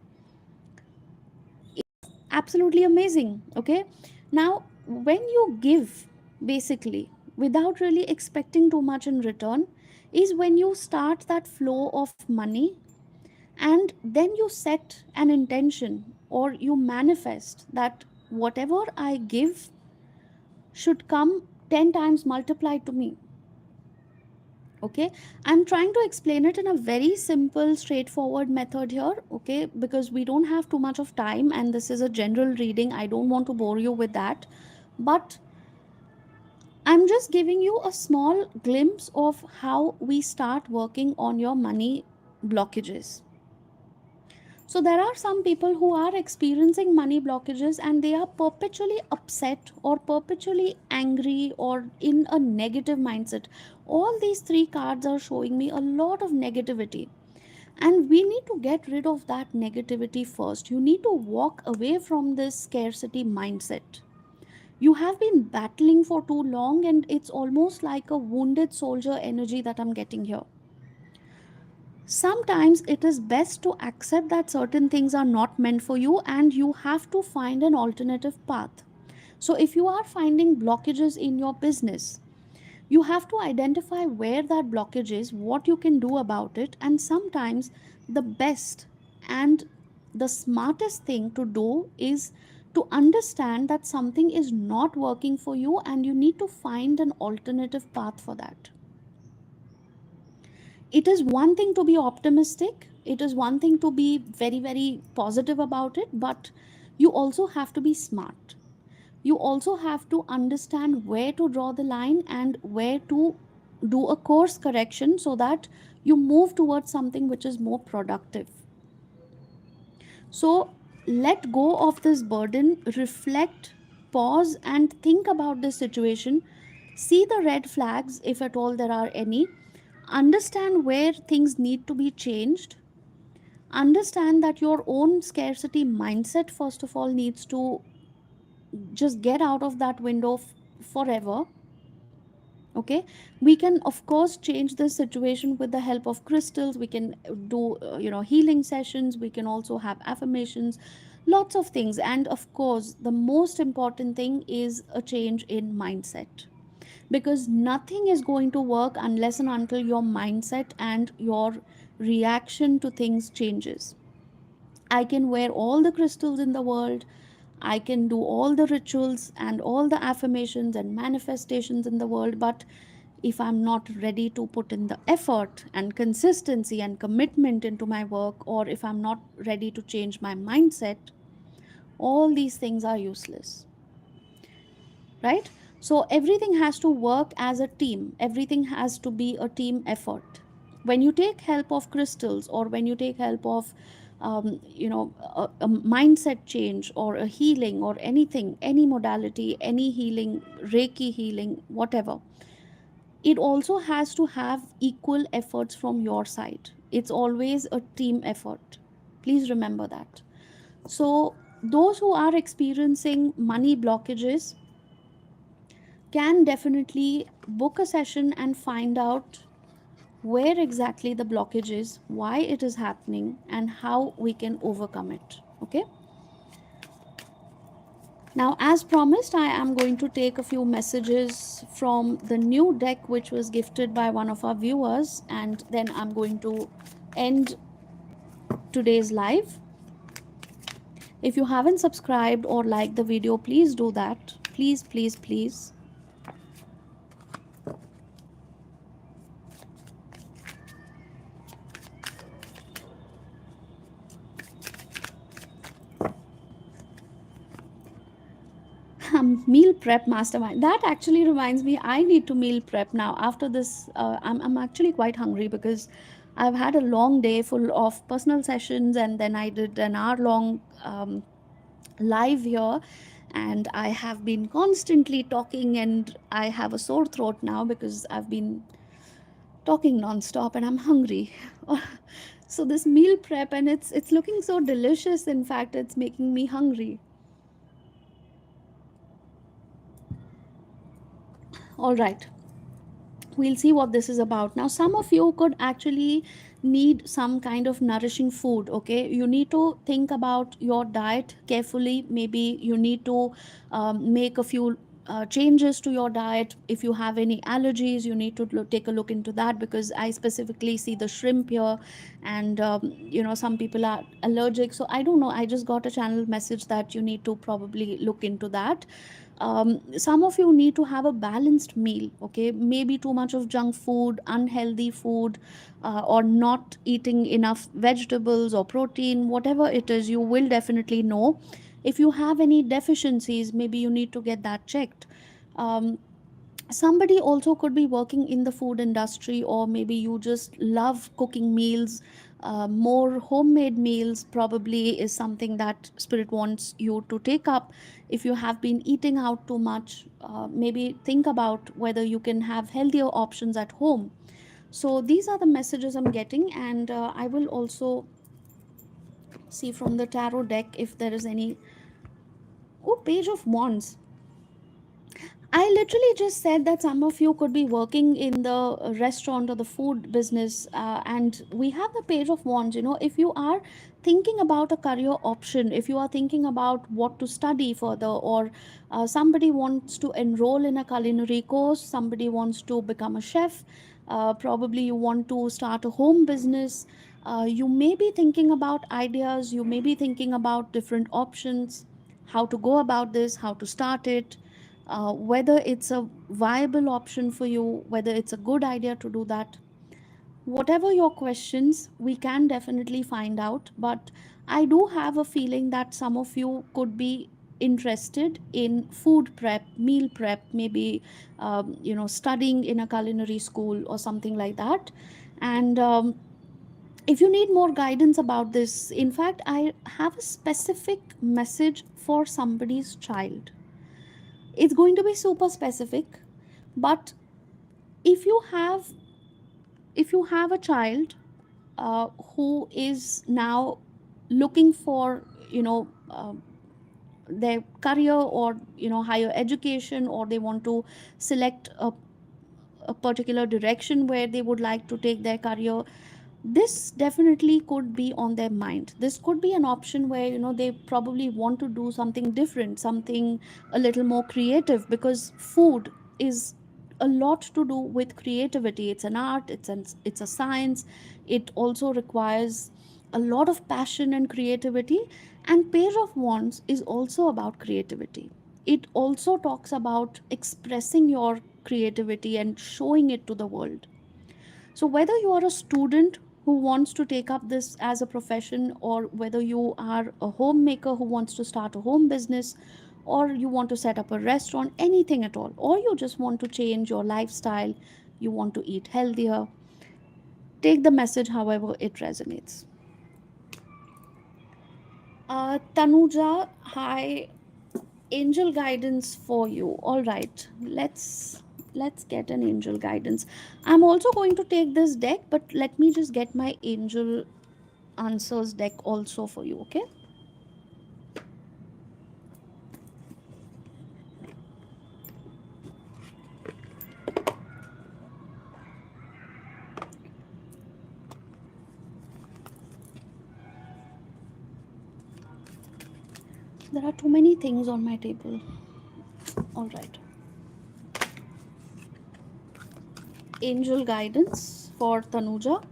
absolutely amazing. Okay, now when you give, basically, without really expecting too much in return, is when you start that flow of money, and then you set an intention, or you manifest that whatever I give should come 10 times multiplied to me. Okay, I'm trying to explain it in a very simple straightforward method here, okay, because we don't have too much of time and this is a general reading. I don't want to bore you with that, but I'm just giving you a small glimpse of how we start working on your money blockages. So there are some people who are experiencing money blockages and they are perpetually upset or perpetually angry or in a negative mindset. All these three cards are showing me a lot of negativity. And we need to get rid of that negativity first. You need to walk away from this scarcity mindset. You have been battling for too long, and it's almost like a wounded soldier energy that I'm getting here. Sometimes it is best to accept that certain things are not meant for you and you have to find an alternative path. So, if you are finding blockages in your business, you have to identify where that blockage is, what you can do about it, and sometimes the best and the smartest thing to do is to understand that something is not working for you and you need to find an alternative path for that. It is one thing to be optimistic, it is one thing to be very positive about it, but you also have to be smart. You also have to understand where to draw the line and where to do a course correction so that you move towards something which is more productive. So let go of this burden, reflect, pause, and think about this situation. See the red flags, if at all there are any. Understand where things need to be changed. Understand that your own scarcity mindset, first of all, needs to just get out of that window forever. Okay, we can of course change this situation with the help of crystals. We can do healing sessions. We can also have affirmations, lots of things. And of course the most important thing is a change in mindset, because nothing is going to work unless and until your mindset and your reaction to things changes. I can wear all the crystals in the world. I can do all the rituals and all the affirmations and manifestations in the world. But if I'm not ready to put in the effort and consistency and commitment into my work, or if I'm not ready to change my mindset, all these things are useless, right? So everything has to work as a team, everything has to be a team effort. When you take help of crystals, or when you take help of a mindset change or a healing or anything, any modality, any healing, reiki healing, whatever, it also has to have equal efforts from your side. It's always a team effort, please remember that. So those who are experiencing money blockages can definitely book a session and find out where exactly the blockage is, why it is happening, and how we can overcome it. Okay. Now, as promised, I am going to take a few messages from the new deck which was gifted by one of our viewers, and then I'm going to end today's live. If you haven't subscribed or liked the video, please do that. Please, please, please. Meal prep mastermind, that actually reminds me, I need to meal prep now after this. I'm actually quite hungry because I've had a long day full of personal sessions, and then I did an hour long live here, and I have been constantly talking, and I have a sore throat now because I've been talking non-stop and I'm hungry. So this meal prep, and it's looking so delicious. In fact, it's making me hungry. All right, we'll see what this is about. Now, some of you could actually need some kind of nourishing food. Okay, you need to think about your diet carefully. Maybe you need to make a few changes to your diet. If you have any allergies, you need to take a look into that, because I specifically see the shrimp here, and some people are allergic. So I don't know, I just got a channel message that you need to probably look into that. Some of you need to have a balanced meal. Okay, maybe too much of junk food, unhealthy food, or not eating enough vegetables or protein, whatever it is, you will definitely know. If you have any deficiencies, maybe you need to get that checked. Somebody also could be working in the food industry, or maybe you just love cooking meals. More homemade meals probably is something that spirit wants you to take up. If you have been eating out too much, maybe think about whether you can have healthier options at home. So these are the messages I'm getting, and I will also see from the tarot deck if there is any. Oh, page of wands. I literally just said that some of you could be working in the restaurant or the food business, and we have the page of wands. If you are thinking about a career option, if you are thinking about what to study further, or somebody wants to enroll in a culinary course, somebody wants to become a chef, probably you want to start a home business. You may be thinking about ideas, you may be thinking about different options, how to go about this, how to start it, whether it's a viable option for you, whether it's a good idea to do that. Whatever your questions, we can definitely find out. But I do have a feeling that some of you could be interested in food prep, meal prep, maybe studying in a culinary school or something like that. And if you need more guidance about this, in fact, I have a specific message for somebody's child. It's going to be super specific, but if you have if you have a child who is now looking for their career, or higher education, or they want to select a particular direction where they would like to take their career, this definitely could be on their mind. This could be an option where they probably want to do something different, something a little more creative, because food is a lot to do with creativity. It's an art, it's a science. It also requires a lot of passion and creativity. And page of wands is also about creativity. It also talks about expressing your creativity and showing it to the world. So, whether you are a student who wants to take up this as a profession, or whether you are a homemaker who wants to start a home business, or you want to set up a restaurant, anything at all, or you just want to change your lifestyle, you want to eat healthier, take the message however it resonates. Tanuja, hi. Angel guidance for you. All right, let's get an angel guidance. I'm also going to take this deck, but let me just get my angel answers deck also for you. Okay, there are too many things on my table. All right, angel guidance for Tanuja.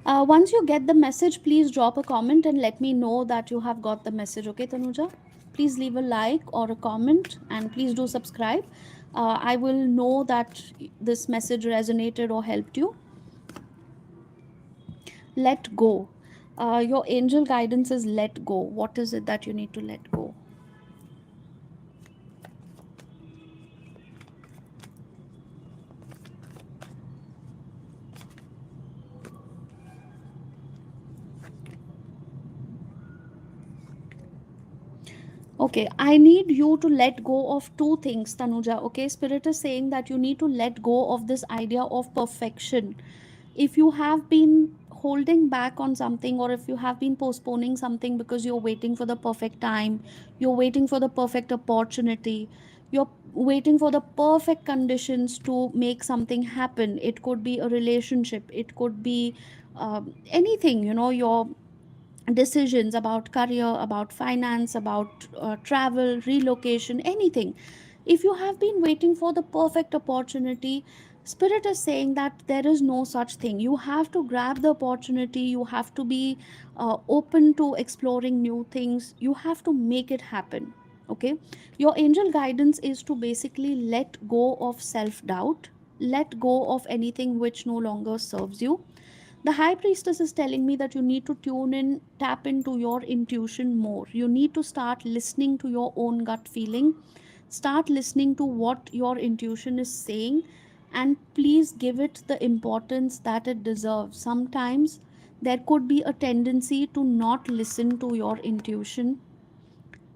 Once you get the message, please drop a comment and let me know that you have got the message. Okay, Tanuja? Please leave a like or a comment, and please do subscribe. I will know that this message resonated or helped you. Let go. Your angel guidance is let go. What is it that you need to let go? Okay, I need you to let go of two things, Tanuja. Okay, Spirit is saying that you need to let go of this idea of perfection. If you have been holding back on something, or if you have been postponing something because you're waiting for the perfect time, you're waiting for the perfect opportunity, you're waiting for the perfect conditions to make something happen. It could be a relationship, it could be anything, your decisions about career, about finance, about travel, relocation, anything. If you have been waiting for the perfect opportunity, Spirit is saying that there is no such thing. You have to grab the opportunity, you have to be open to exploring new things, you have to make it happen. Okay, your angel guidance is to basically let go of self doubt, let go of anything which no longer serves you. The high priestess is telling me that you need to tune in, tap into your intuition more. You need to start listening to your own gut feeling, start listening to what your intuition is saying, and please give it the importance that it deserves. Sometimes there could be a tendency to not listen to your intuition.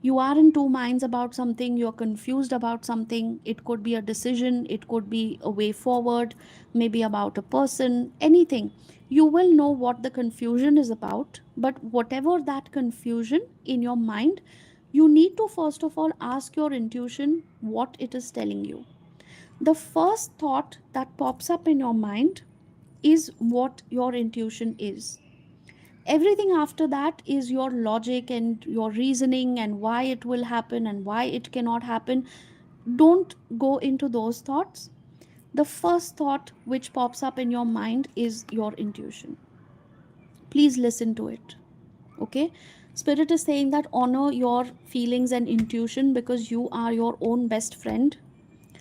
You are in two minds about something, you're confused about something. It could be a decision, it could be a way forward, maybe about a person, anything. You will know what the confusion is about, but whatever that confusion in your mind, you need to first of all ask your intuition what it is telling you. The first thought that pops up in your mind is what your intuition is. Everything after that is your logic and your reasoning and why it will happen and why it cannot happen. Don't go into those thoughts. The first thought which pops up in your mind is your intuition. Please listen to it. Okay, Spirit is saying that honor your feelings and intuition because you are your own best friend.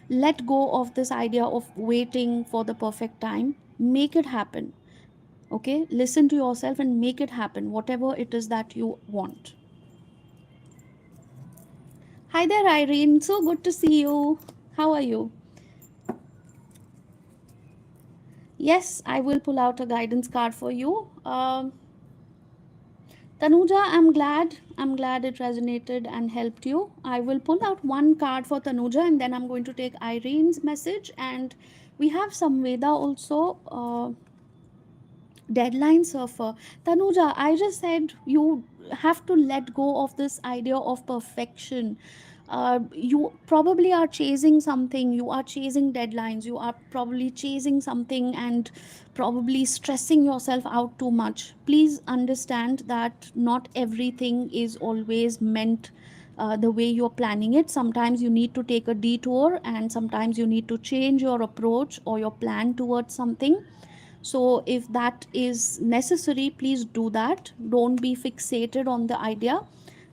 Let go of this idea of waiting for the perfect time. Make it happen. Okay, listen to yourself and make it happen, whatever it is that you want. Hi there, Irene. So good to see you. How are you? Yes, I will pull out a guidance card for you. Tanuja, I'm glad it resonated and helped you. I will pull out one card for Tanuja and then I'm going to take Irene's message. And we have Samveda also. Deadline surfer. Tanuja, I just said you have to let go of this idea of perfection. You probably are chasing something, you are chasing deadlines, you are probably chasing something and probably stressing yourself out too much. Please understand that not everything is always meant the way you're planning it. Sometimes you need to take a detour, and sometimes you need to change your approach or your plan towards something. So, if that is necessary, please do that. Don't be fixated on the idea.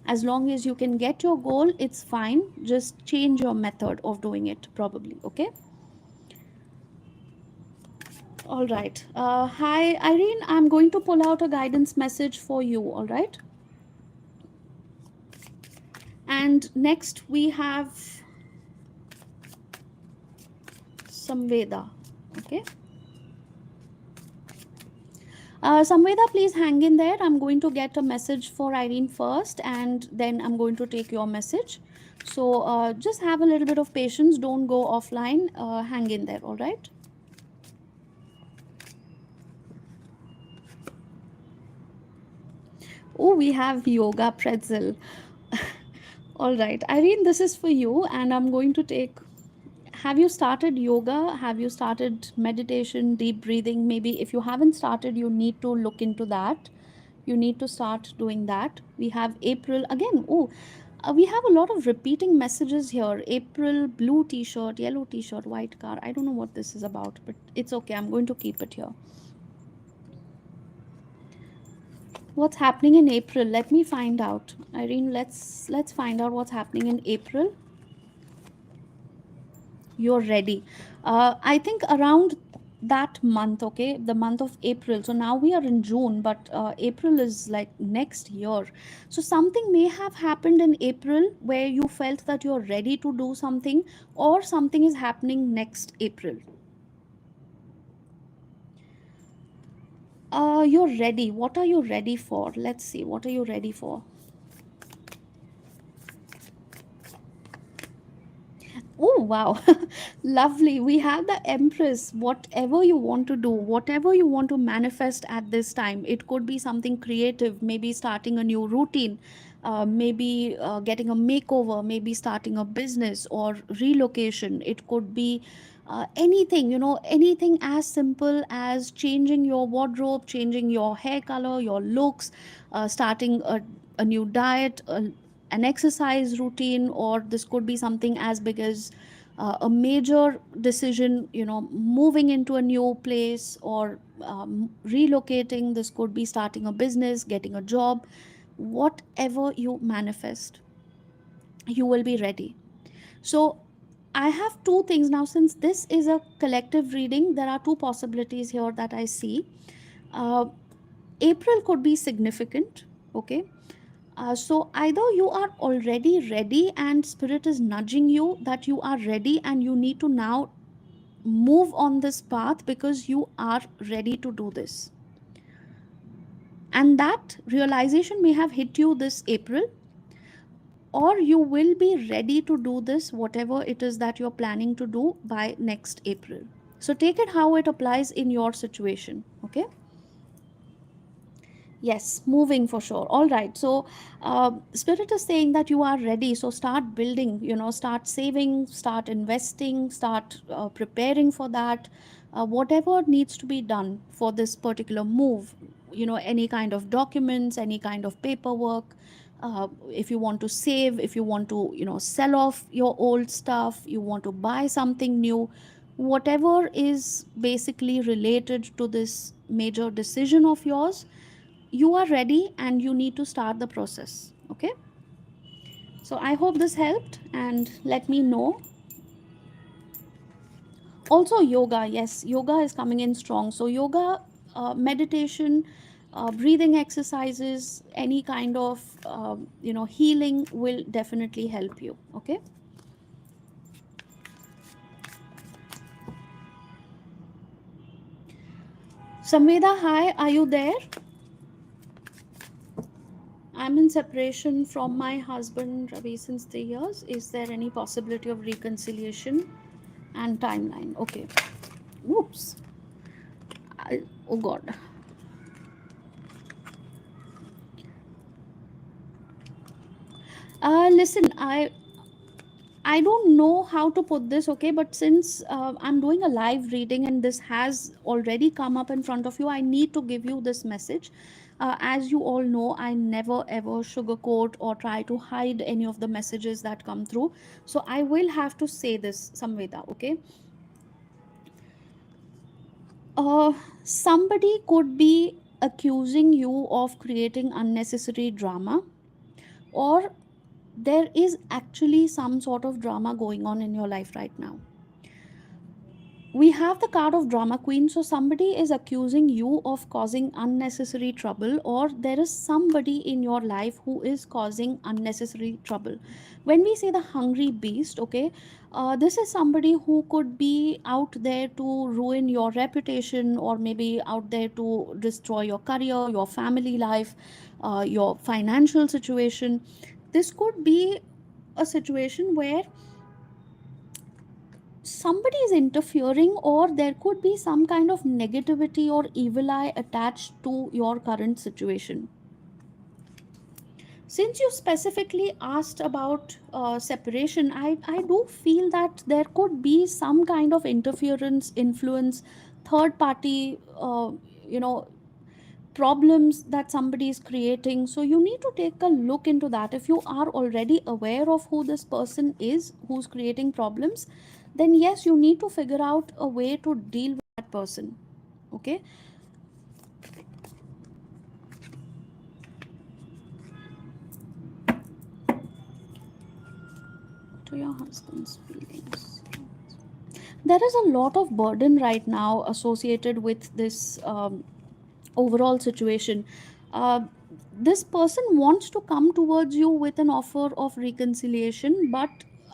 As long as you can get your goal, it's fine. Just change your method of doing it, probably. Okay. All right. Hi, Irene. I'm going to pull out a guidance message for you. All right. And next we have Samveda. Okay. Samveda, please hang in there. I'm going to get a message for Irene first, and then I'm going to take your message. So just have a little bit of patience. Don't go offline. Hang in there, all right? Oh, we have yoga pretzel. All right, Irene, this is for you, and I'm going to take. Have you started yoga? Have you started meditation, deep breathing? Maybe if you haven't started, you need to look into that. You need to start doing that. We have April again. Oh, we have a lot of repeating messages here. April, blue t-shirt, yellow t-shirt, white car. I don't know what this is about, but it's okay. I'm going to keep it here. What's happening in April? Let me find out. Irene, let's find out what's happening in April. You're ready. I think around that month, okay, the month of April. So now we are in June, but April is like next year. So something may have happened in April where you felt that you're ready to do something, or something is happening next April. You're ready. What are you ready for? Let's see. What are you ready for? Wow, lovely. We have the Empress. Whatever you want to do, whatever you want to manifest at this time, it could be something creative, maybe starting a new routine, maybe getting a makeover, maybe starting a business or relocation. It could be anything, anything as simple as changing your wardrobe, changing your hair color, your looks, starting a new diet, an exercise routine, or this could be something as big as a major decision, moving into a new place or relocating. This could be starting a business, getting a job. Whatever you manifest, you will be ready. So, I have two things now. Since this is a collective reading, there are two possibilities here that I see. Uh, April could be significant, okay? So either you are already ready and spirit is nudging you that you are ready and you need to now move on this path because you are ready to do this. And that realization may have hit you this April, or you will be ready to do this, whatever it is that you're planning to do by next April. So take it how it applies in your situation, okay? Yes, moving for sure. All right. So, Spirit is saying that you are ready. So, start building, start saving, start investing, start preparing for that. Whatever needs to be done for this particular move, any kind of documents, any kind of paperwork. If you want to save, if you want to, sell off your old stuff, you want to buy something new, whatever is basically related to this major decision of yours, you are ready and you need to start the process. Okay, so I hope this helped and let me know. Also yoga, yes, yoga is coming in strong. So yoga, meditation, breathing exercises, any kind of healing will definitely help you. Okay, Samveda, hi, are you there? I'm in separation from my husband Ravi since 3 years. Is there any possibility of reconciliation and timeline? Okay. Whoops. Oh God. Listen, I don't know how to put this, okay, but since I'm doing a live reading and this has already come up in front of you, I need to give you this message. As you all know, I never ever sugarcoat or try to hide any of the messages that come through. So I will have to say this, Samveda, okay? Uh, Somebody could be accusing you of creating unnecessary drama, or there is actually some sort of drama going on in your life right now. We have the card of drama queen, so somebody is accusing you of causing unnecessary trouble, or there is somebody in your life who is causing unnecessary trouble. When we say the hungry beast, okay, this is somebody who could be out there to ruin your reputation, or maybe out there to destroy your career, your family life, your financial situation. This could be a situation where somebody is interfering, or there could be some kind of negativity or evil eye attached to your current situation. Since you specifically asked about separation, I do feel that there could be some kind of interference, influence, third party, you know problems that somebody is creating. So you need to take a look into that. If you are already aware of who this person is who's creating problems, then yes, you need to figure out a way to deal with that person. Okay, to your husband's feelings, there is a lot of burden right now associated with this overall situation. uh, this person wants to come towards you with an offer of reconciliation, but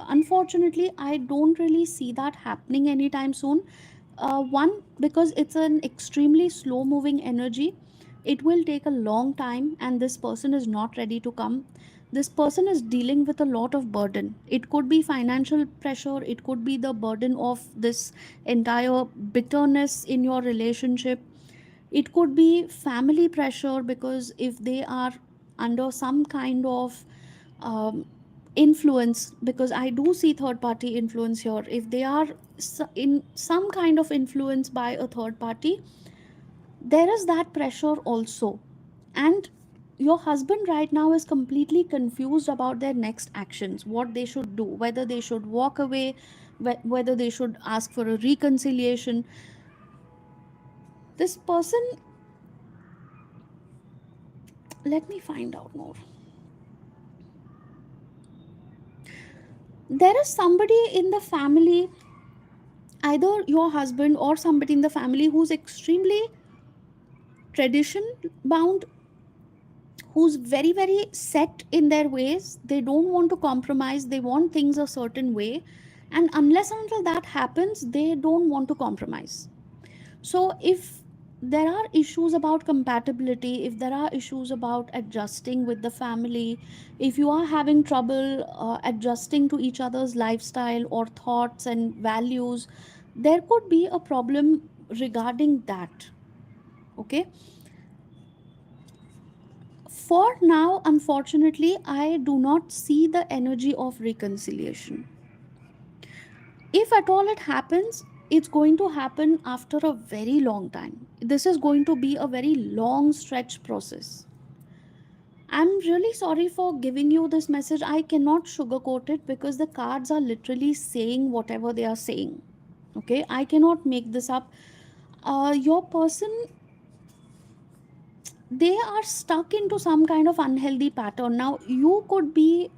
unfortunately I don't really see that happening anytime soon. One, because it's an extremely slow moving energy, it will take a long time and this person is not ready to come. this person is dealing with a lot of burden. It could be financial pressure, it could be the burden of this entire bitterness in your relationship, it could be family pressure, because if they are under some kind of influence, because I do see third party influence here, if they are in some kind of influence by a third party, there is that pressure also. And your husband right now is completely confused about their next actions, what they should do, whether they should walk away, whether they should ask for a reconciliation. This person, let me find out more. There is somebody in the family, either your husband or somebody in the family, who's extremely tradition bound, who's very very set in their ways. They don't want to compromise, they want things a certain way, and unless and until that happens, they don't want to compromise. So if there are issues about compatibility, if there are issues about adjusting with the family, if you are having trouble adjusting to each other's lifestyle or thoughts and values, there could be a problem regarding that. Okay, for now, unfortunately, I do not see the energy of reconciliation. If at all it happens, it's going to happen after a very long time. This is going to be a very long stretch process. I'm really sorry for giving you this message. I cannot sugarcoat it because the cards are literally saying whatever they are saying. Okay, I cannot make this up. Your person, they are stuck into some kind of unhealthy pattern. Now you could be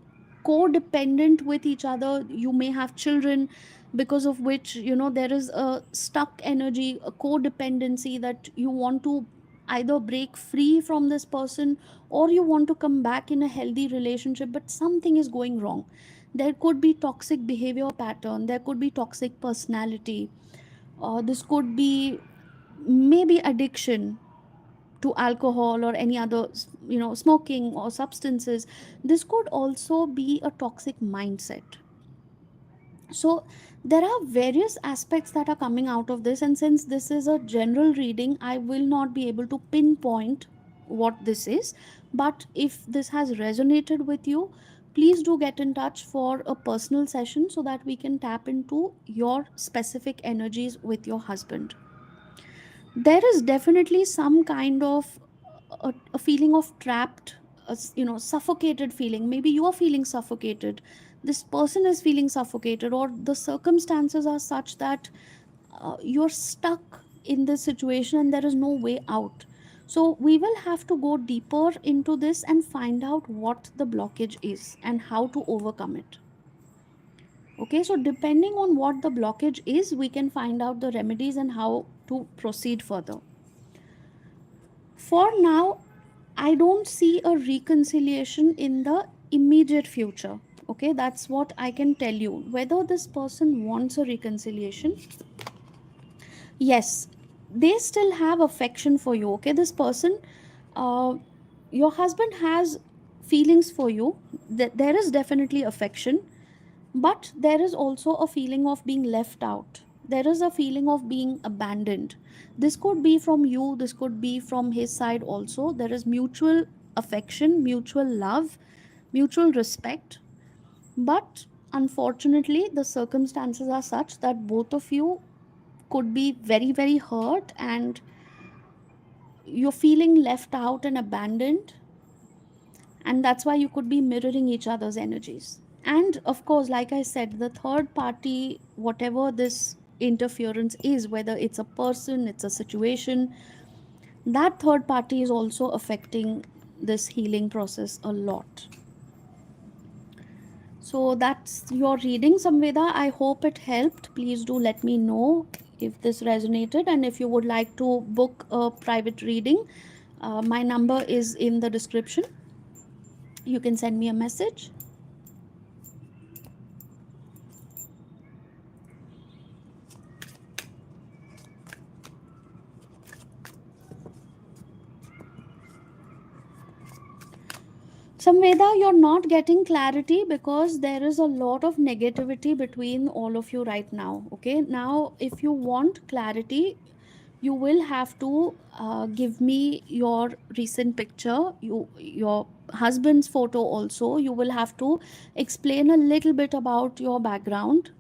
codependent with each other, you may have children, because of which, there is a stuck energy, a codependency, that you want to either break free from this person, or you want to come back in a healthy relationship, but something is going wrong. There could be toxic behavior pattern, there could be toxic personality, this could be maybe addiction to alcohol or any other, smoking or substances. This could also be a toxic mindset. So there are various aspects that are coming out of this, and since this is a general reading, I will not be able to pinpoint what this is. But if this has resonated with you, please do get in touch for a personal session so that we can tap into your specific energies with your husband. There is definitely some kind of a feeling of trapped, suffocated feeling. Maybe you are feeling suffocated, this person is feeling suffocated, or the circumstances are such that you're stuck in this situation and there is no way out. So we will have to go deeper into this and find out what the blockage is and how to overcome it. Okay, so depending on what the blockage is, we can find out the remedies and how to proceed further. For now, I don't see a reconciliation in the immediate future. Okay, that's what I can tell you. Whether this person wants a reconciliation, yes, they still have affection for you. Okay, this person, uh, your husband has feelings for you. There is definitely affection, but there is also a feeling of being left out. There is a feeling of being abandoned. This could be from you, this could be from his side also. There is mutual affection, mutual love, mutual respect. But unfortunately, the circumstances are such that both of you could be very, very hurt, and you're feeling left out and abandoned, and that's why you could be mirroring each other's energies. And of course, like I said, the third party, whatever this interference is, whether it's a person, it's a situation, that third party is also affecting this healing process a lot. So that's your reading, Samveda. I hope it helped. Please do let me know if this resonated, and if you would like to book a private reading, my number is in the description. You can send me a message. Samveda, you're not getting clarity because there is a lot of negativity between all of you right now. Okay, now if you want clarity, you will have to give me your recent picture, your husband's photo also. You will have to explain a little bit about your background,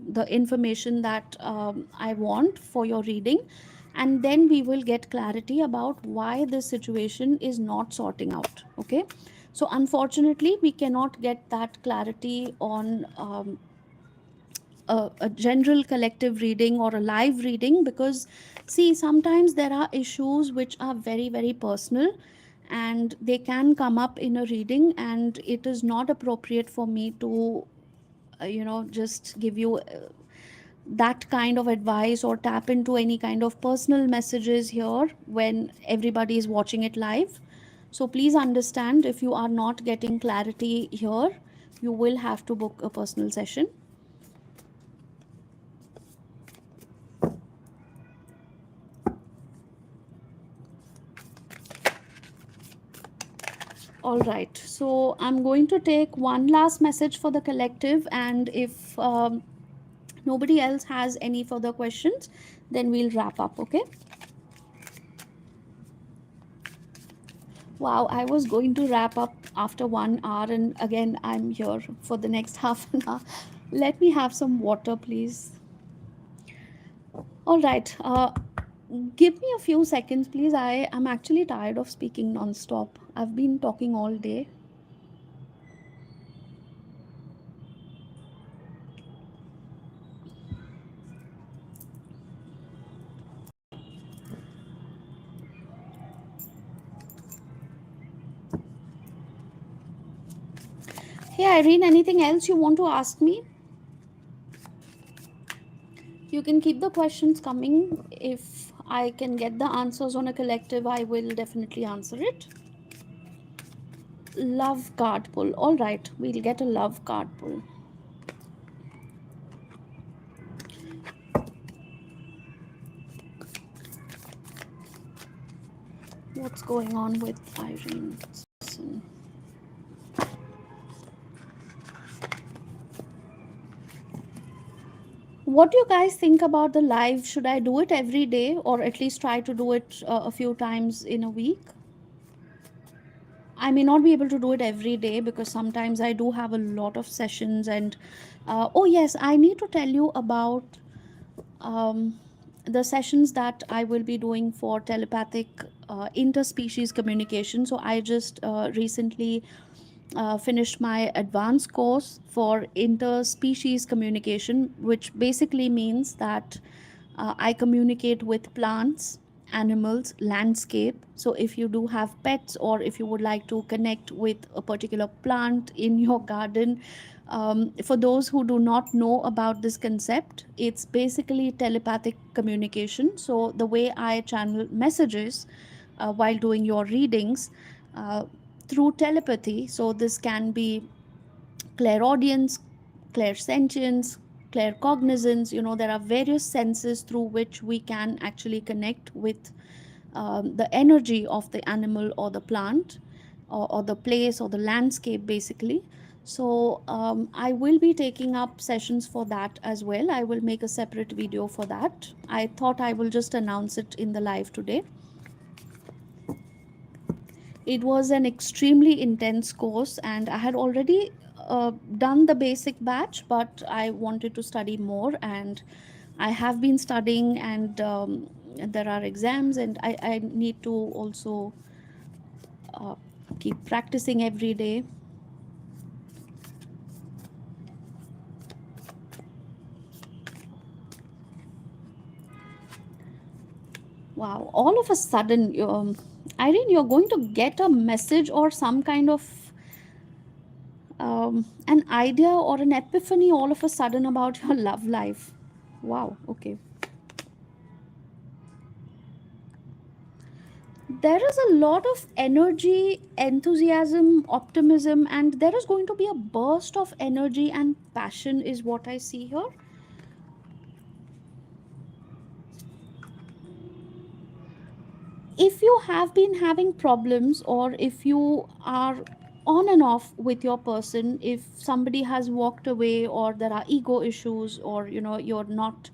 the information that I want for your reading, and then we will get clarity about why this situation is not sorting out. Okay, so unfortunately we cannot get that clarity on a general collective reading or a live reading, because see, sometimes there are issues which are very very personal and they can come up in a reading, and it is not appropriate for me to just give you that kind of advice or tap into any kind of personal messages here when everybody is watching it live. So please understand, if you are not getting clarity here, you will have to book a personal session. All right, so I'm going to take one last message for the collective, and if nobody else has any further questions, then we'll wrap up. Okay. Wow, I was going to wrap up after 1 hour, and again I'm here for the next half an hour. Let me have some water, please. All right, give me a few seconds, please. I am actually tired of speaking non-stop. I've been talking all day. Hey Irene, anything else you want to ask me? You can keep the questions coming. If I can get the answers on a collective, I will definitely answer it. Love card pull. All right, we'll get a love card pull. What's going on with Irene? What do you guys think about the live? Should I do it every day, or at least try to do it a few times in a week? I may not be able to do it every day because sometimes I do have a lot of sessions. And oh yes, I need to tell you about um, the sessions that I will be doing for telepathic interspecies communication. So I just recently finished my advanced course for interspecies communication, which basically means that I communicate with plants, animals, landscape. So if you do have pets, or if you would like to connect with a particular plant in your garden, for those who do not know about this concept, it's basically telepathic communication. So the way I channel messages while doing your readings uh, through telepathy. So this can be clairaudience, clairsentience, claircognizance. There are various senses through which we can actually connect with the energy of the animal or the plant, or the place or the landscape, basically. So I will be taking up sessions for that as well. I will make a separate video for that. I thought I will just announce it in the live today. It was an extremely intense course, and I had already done the basic batch, but I wanted to study more, and I have been studying, and there are exams, and I need to also uh, keep practicing every day. Wow, all of a sudden, Irene, you're going to get a message or some kind of an idea or an epiphany all of a sudden about your love life. Wow, okay. There is a lot of energy, enthusiasm, optimism, and there is going to be a burst of energy and passion, is what I see here. If you have been having problems, or if you are on and off with your person. If somebody has walked away, or there are ego issues, or you're not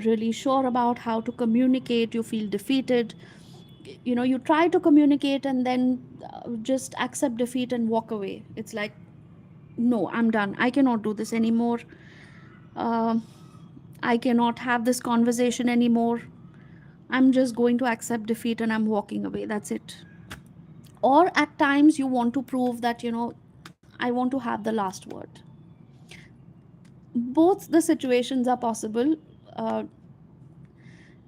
really sure about how to communicate, you feel defeated, you try to communicate and then just accept defeat and walk away. It's like, no, I'm done, I cannot do this anymore. um, I cannot have this conversation anymore. I'm just going to accept defeat and I'm walking away. That's it. Or at times you want to prove that, I want to have the last word. Both the situations are possible. Uh,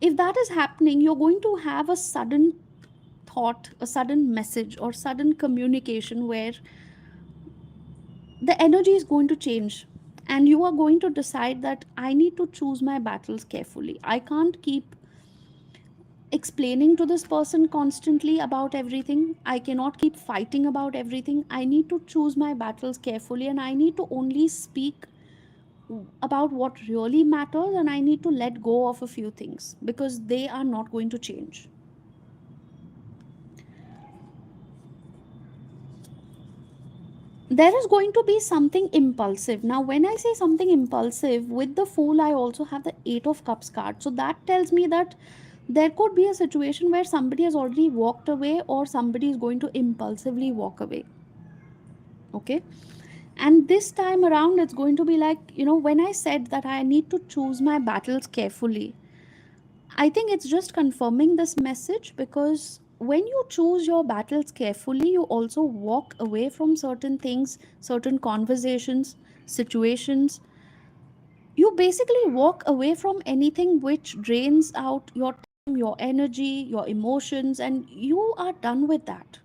if that is happening, you're going to have a sudden thought, a sudden message, or sudden communication where the energy is going to change. And you are going to decide that I need to choose my battles carefully. I can't keep explaining to this person constantly about everything. I cannot keep fighting about everything. I need to choose my battles carefully, and I need to only speak about what really matters, and I need to let go of a few things because they are not going to change. There is going to be something impulsive. Now, when I say something impulsive, with the Fool, I also have the Eight of Cups card. So that tells me that there could be a situation where somebody has already walked away, or somebody is going to impulsively walk away. Okay. And this time around, it's going to be like, when I said that I need to choose my battles carefully, I think it's just confirming this message, because when you choose your battles carefully, you also walk away from certain things, certain conversations, situations. You basically walk away from anything which drains out your time, your energy, your emotions, and you are done with that.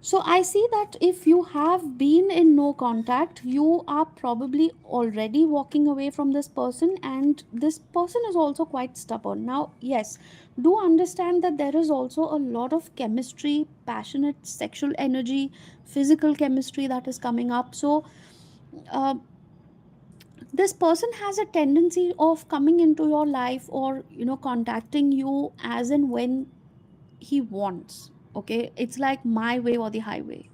So I see that if you have been in no contact, you are probably already walking away from this person, and this person is also quite stubborn. Now, yes, do understand that there is also a lot of chemistry, passionate sexual energy, physical chemistry that is coming up. So, uh, this person has a tendency of coming into your life, or contacting you as and when he wants. Okay, it's like my way or the highway.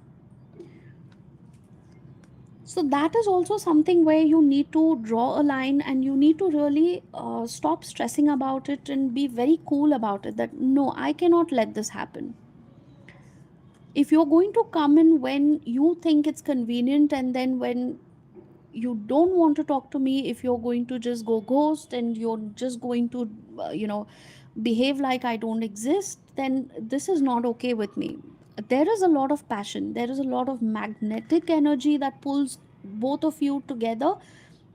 So that is also something where you need to draw a line, and you need to really stop stressing about it and be very cool about it, that no, I cannot let this happen. If you're going to come in when you think it's convenient, and then when you don't want to talk to me, if you're going to just go ghost, and you're just going to behave like I don't exist, then this is not okay with me. There is a lot of passion, there is a lot of magnetic energy that pulls both of you together.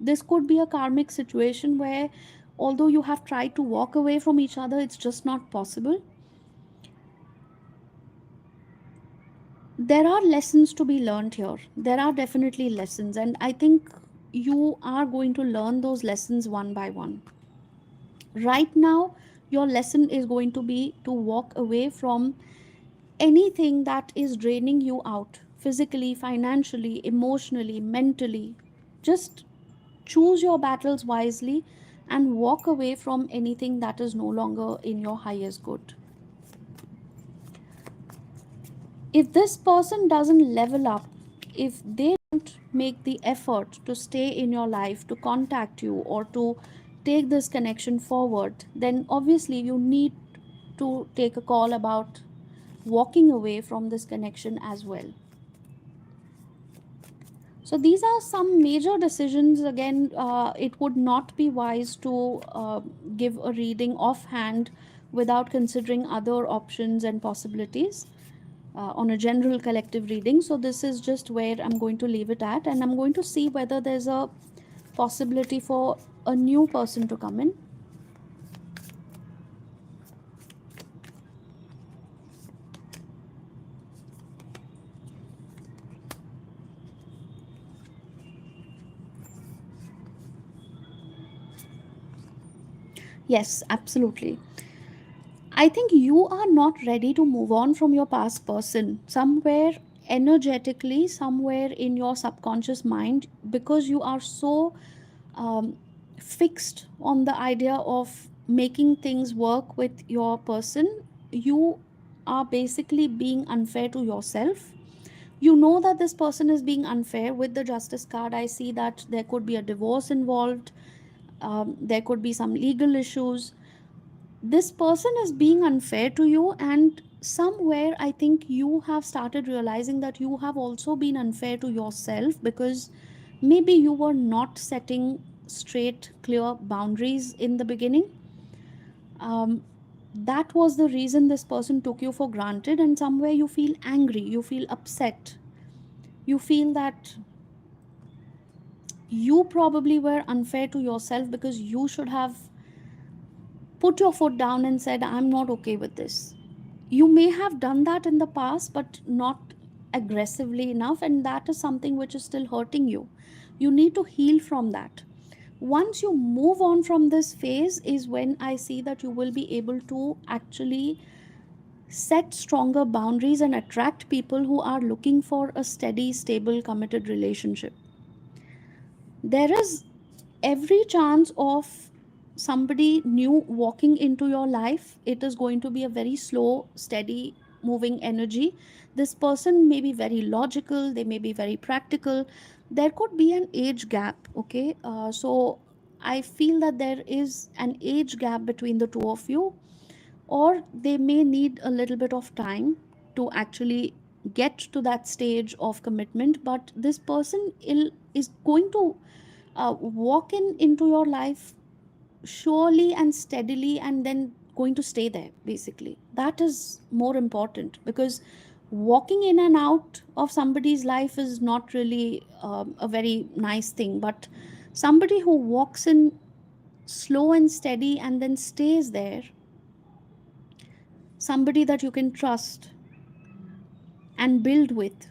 This could be a karmic situation where, although you have tried to walk away from each other, it's just not possible. There are lessons to be learned here. There are definitely lessons, and I think you are going to learn those lessons one by one. Right now, your lesson is going to be to walk away from anything that is draining you out physically, financially, emotionally, mentally. Just choose your battles wisely and walk away from anything that is no longer in your highest good. If this person doesn't level up, if they don't make the effort to stay in your life, to contact you, or to take this connection forward, then obviously you need to take a call about walking away from this connection as well. So these are some major decisions. Again, it would not be wise to give a reading offhand without considering other options and possibilities on a general collective reading. So this is just where I'm going to leave it at, and I'm going to see whether there's a possibility for a new person to come in. Yes, absolutely. I think you are not ready to move on from your past person. Somewhere energetically, somewhere in your subconscious mind, because you are so um, fixed on the idea of making things work with your person, you are basically being unfair to yourself. You know that this person is being unfair. With the justice card, I see that there could be a divorce involved, there could be some legal issues. This person is being unfair to you, and somewhere I think you have started realizing that you have also been unfair to yourself, because maybe you were not setting straight, clear boundaries in the beginning. Um, that was the reason this person took you for granted, and somewhere you feel angry, you feel upset, you feel that you probably were unfair to yourself, because you should have put your foot down and said, I'm not okay with this. You may have done that in the past, but not aggressively enough, and that is something which is still hurting you. You need to heal from that. Once you move on from this phase is when I see that you will be able to actually set stronger boundaries and attract people who are looking for a steady, stable, committed relationship. There is every chance of somebody new walking into your life. It is going to be a very slow, steady moving energy. This person may be very logical, they may be very practical. There could be an age gap, okay? So I feel that there is an age gap between the two of you, or they may need a little bit of time to actually get to that stage of commitment. But this person is going to walk into your life surely and steadily, and then going to stay there. Basically, that is more important, because walking in and out of somebody's life is not really a very nice thing. But somebody who walks in slow and steady and then stays there, somebody that you can trust and build with.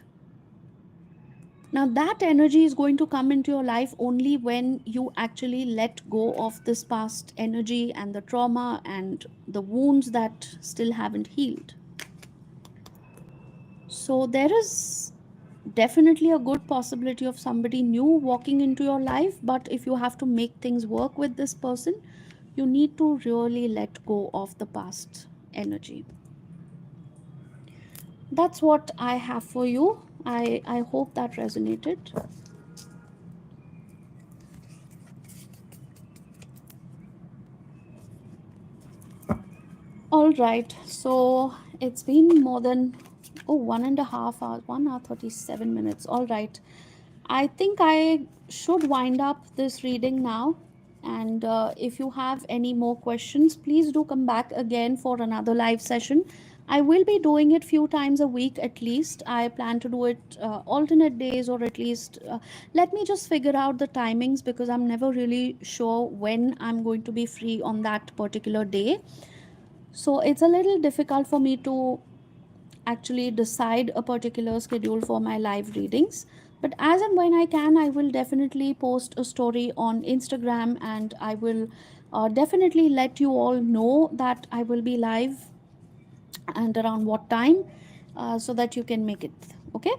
Now, that energy is going to come into your life only when you actually let go of this past energy and the trauma and the wounds that still haven't healed. So, there is definitely a good possibility of somebody new walking into your life, but if you have to make things work with this person, you need to really let go of the past energy. That's what I have for you. I hope that resonated. All right, so it's been more than 1.5 hours, 1 hour 37 minutes. All right, I think I should wind up this reading now. And if you have any more questions, please do come back again for another live session. I will be doing it few times a week at least. I plan to do it alternate days, or at least let me just figure out the timings, because I'm never really sure when I'm going to be free on that particular day. So it's a little difficult for me to actually decide a particular schedule for my live readings. But as and when I can, I will definitely post a story on Instagram, and I will definitely let you all know that I will be live and around what time, so that you can make it. Okay.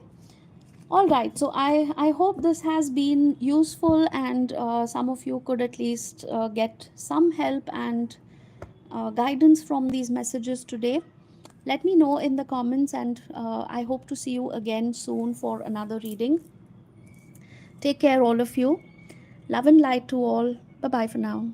All right. So I hope this has been useful, and some of you could at least get some help and guidance from these messages today. Let me know in the comments, and I hope to see you again soon for another reading. Take care, all of you. Love and light to all. Bye bye for now.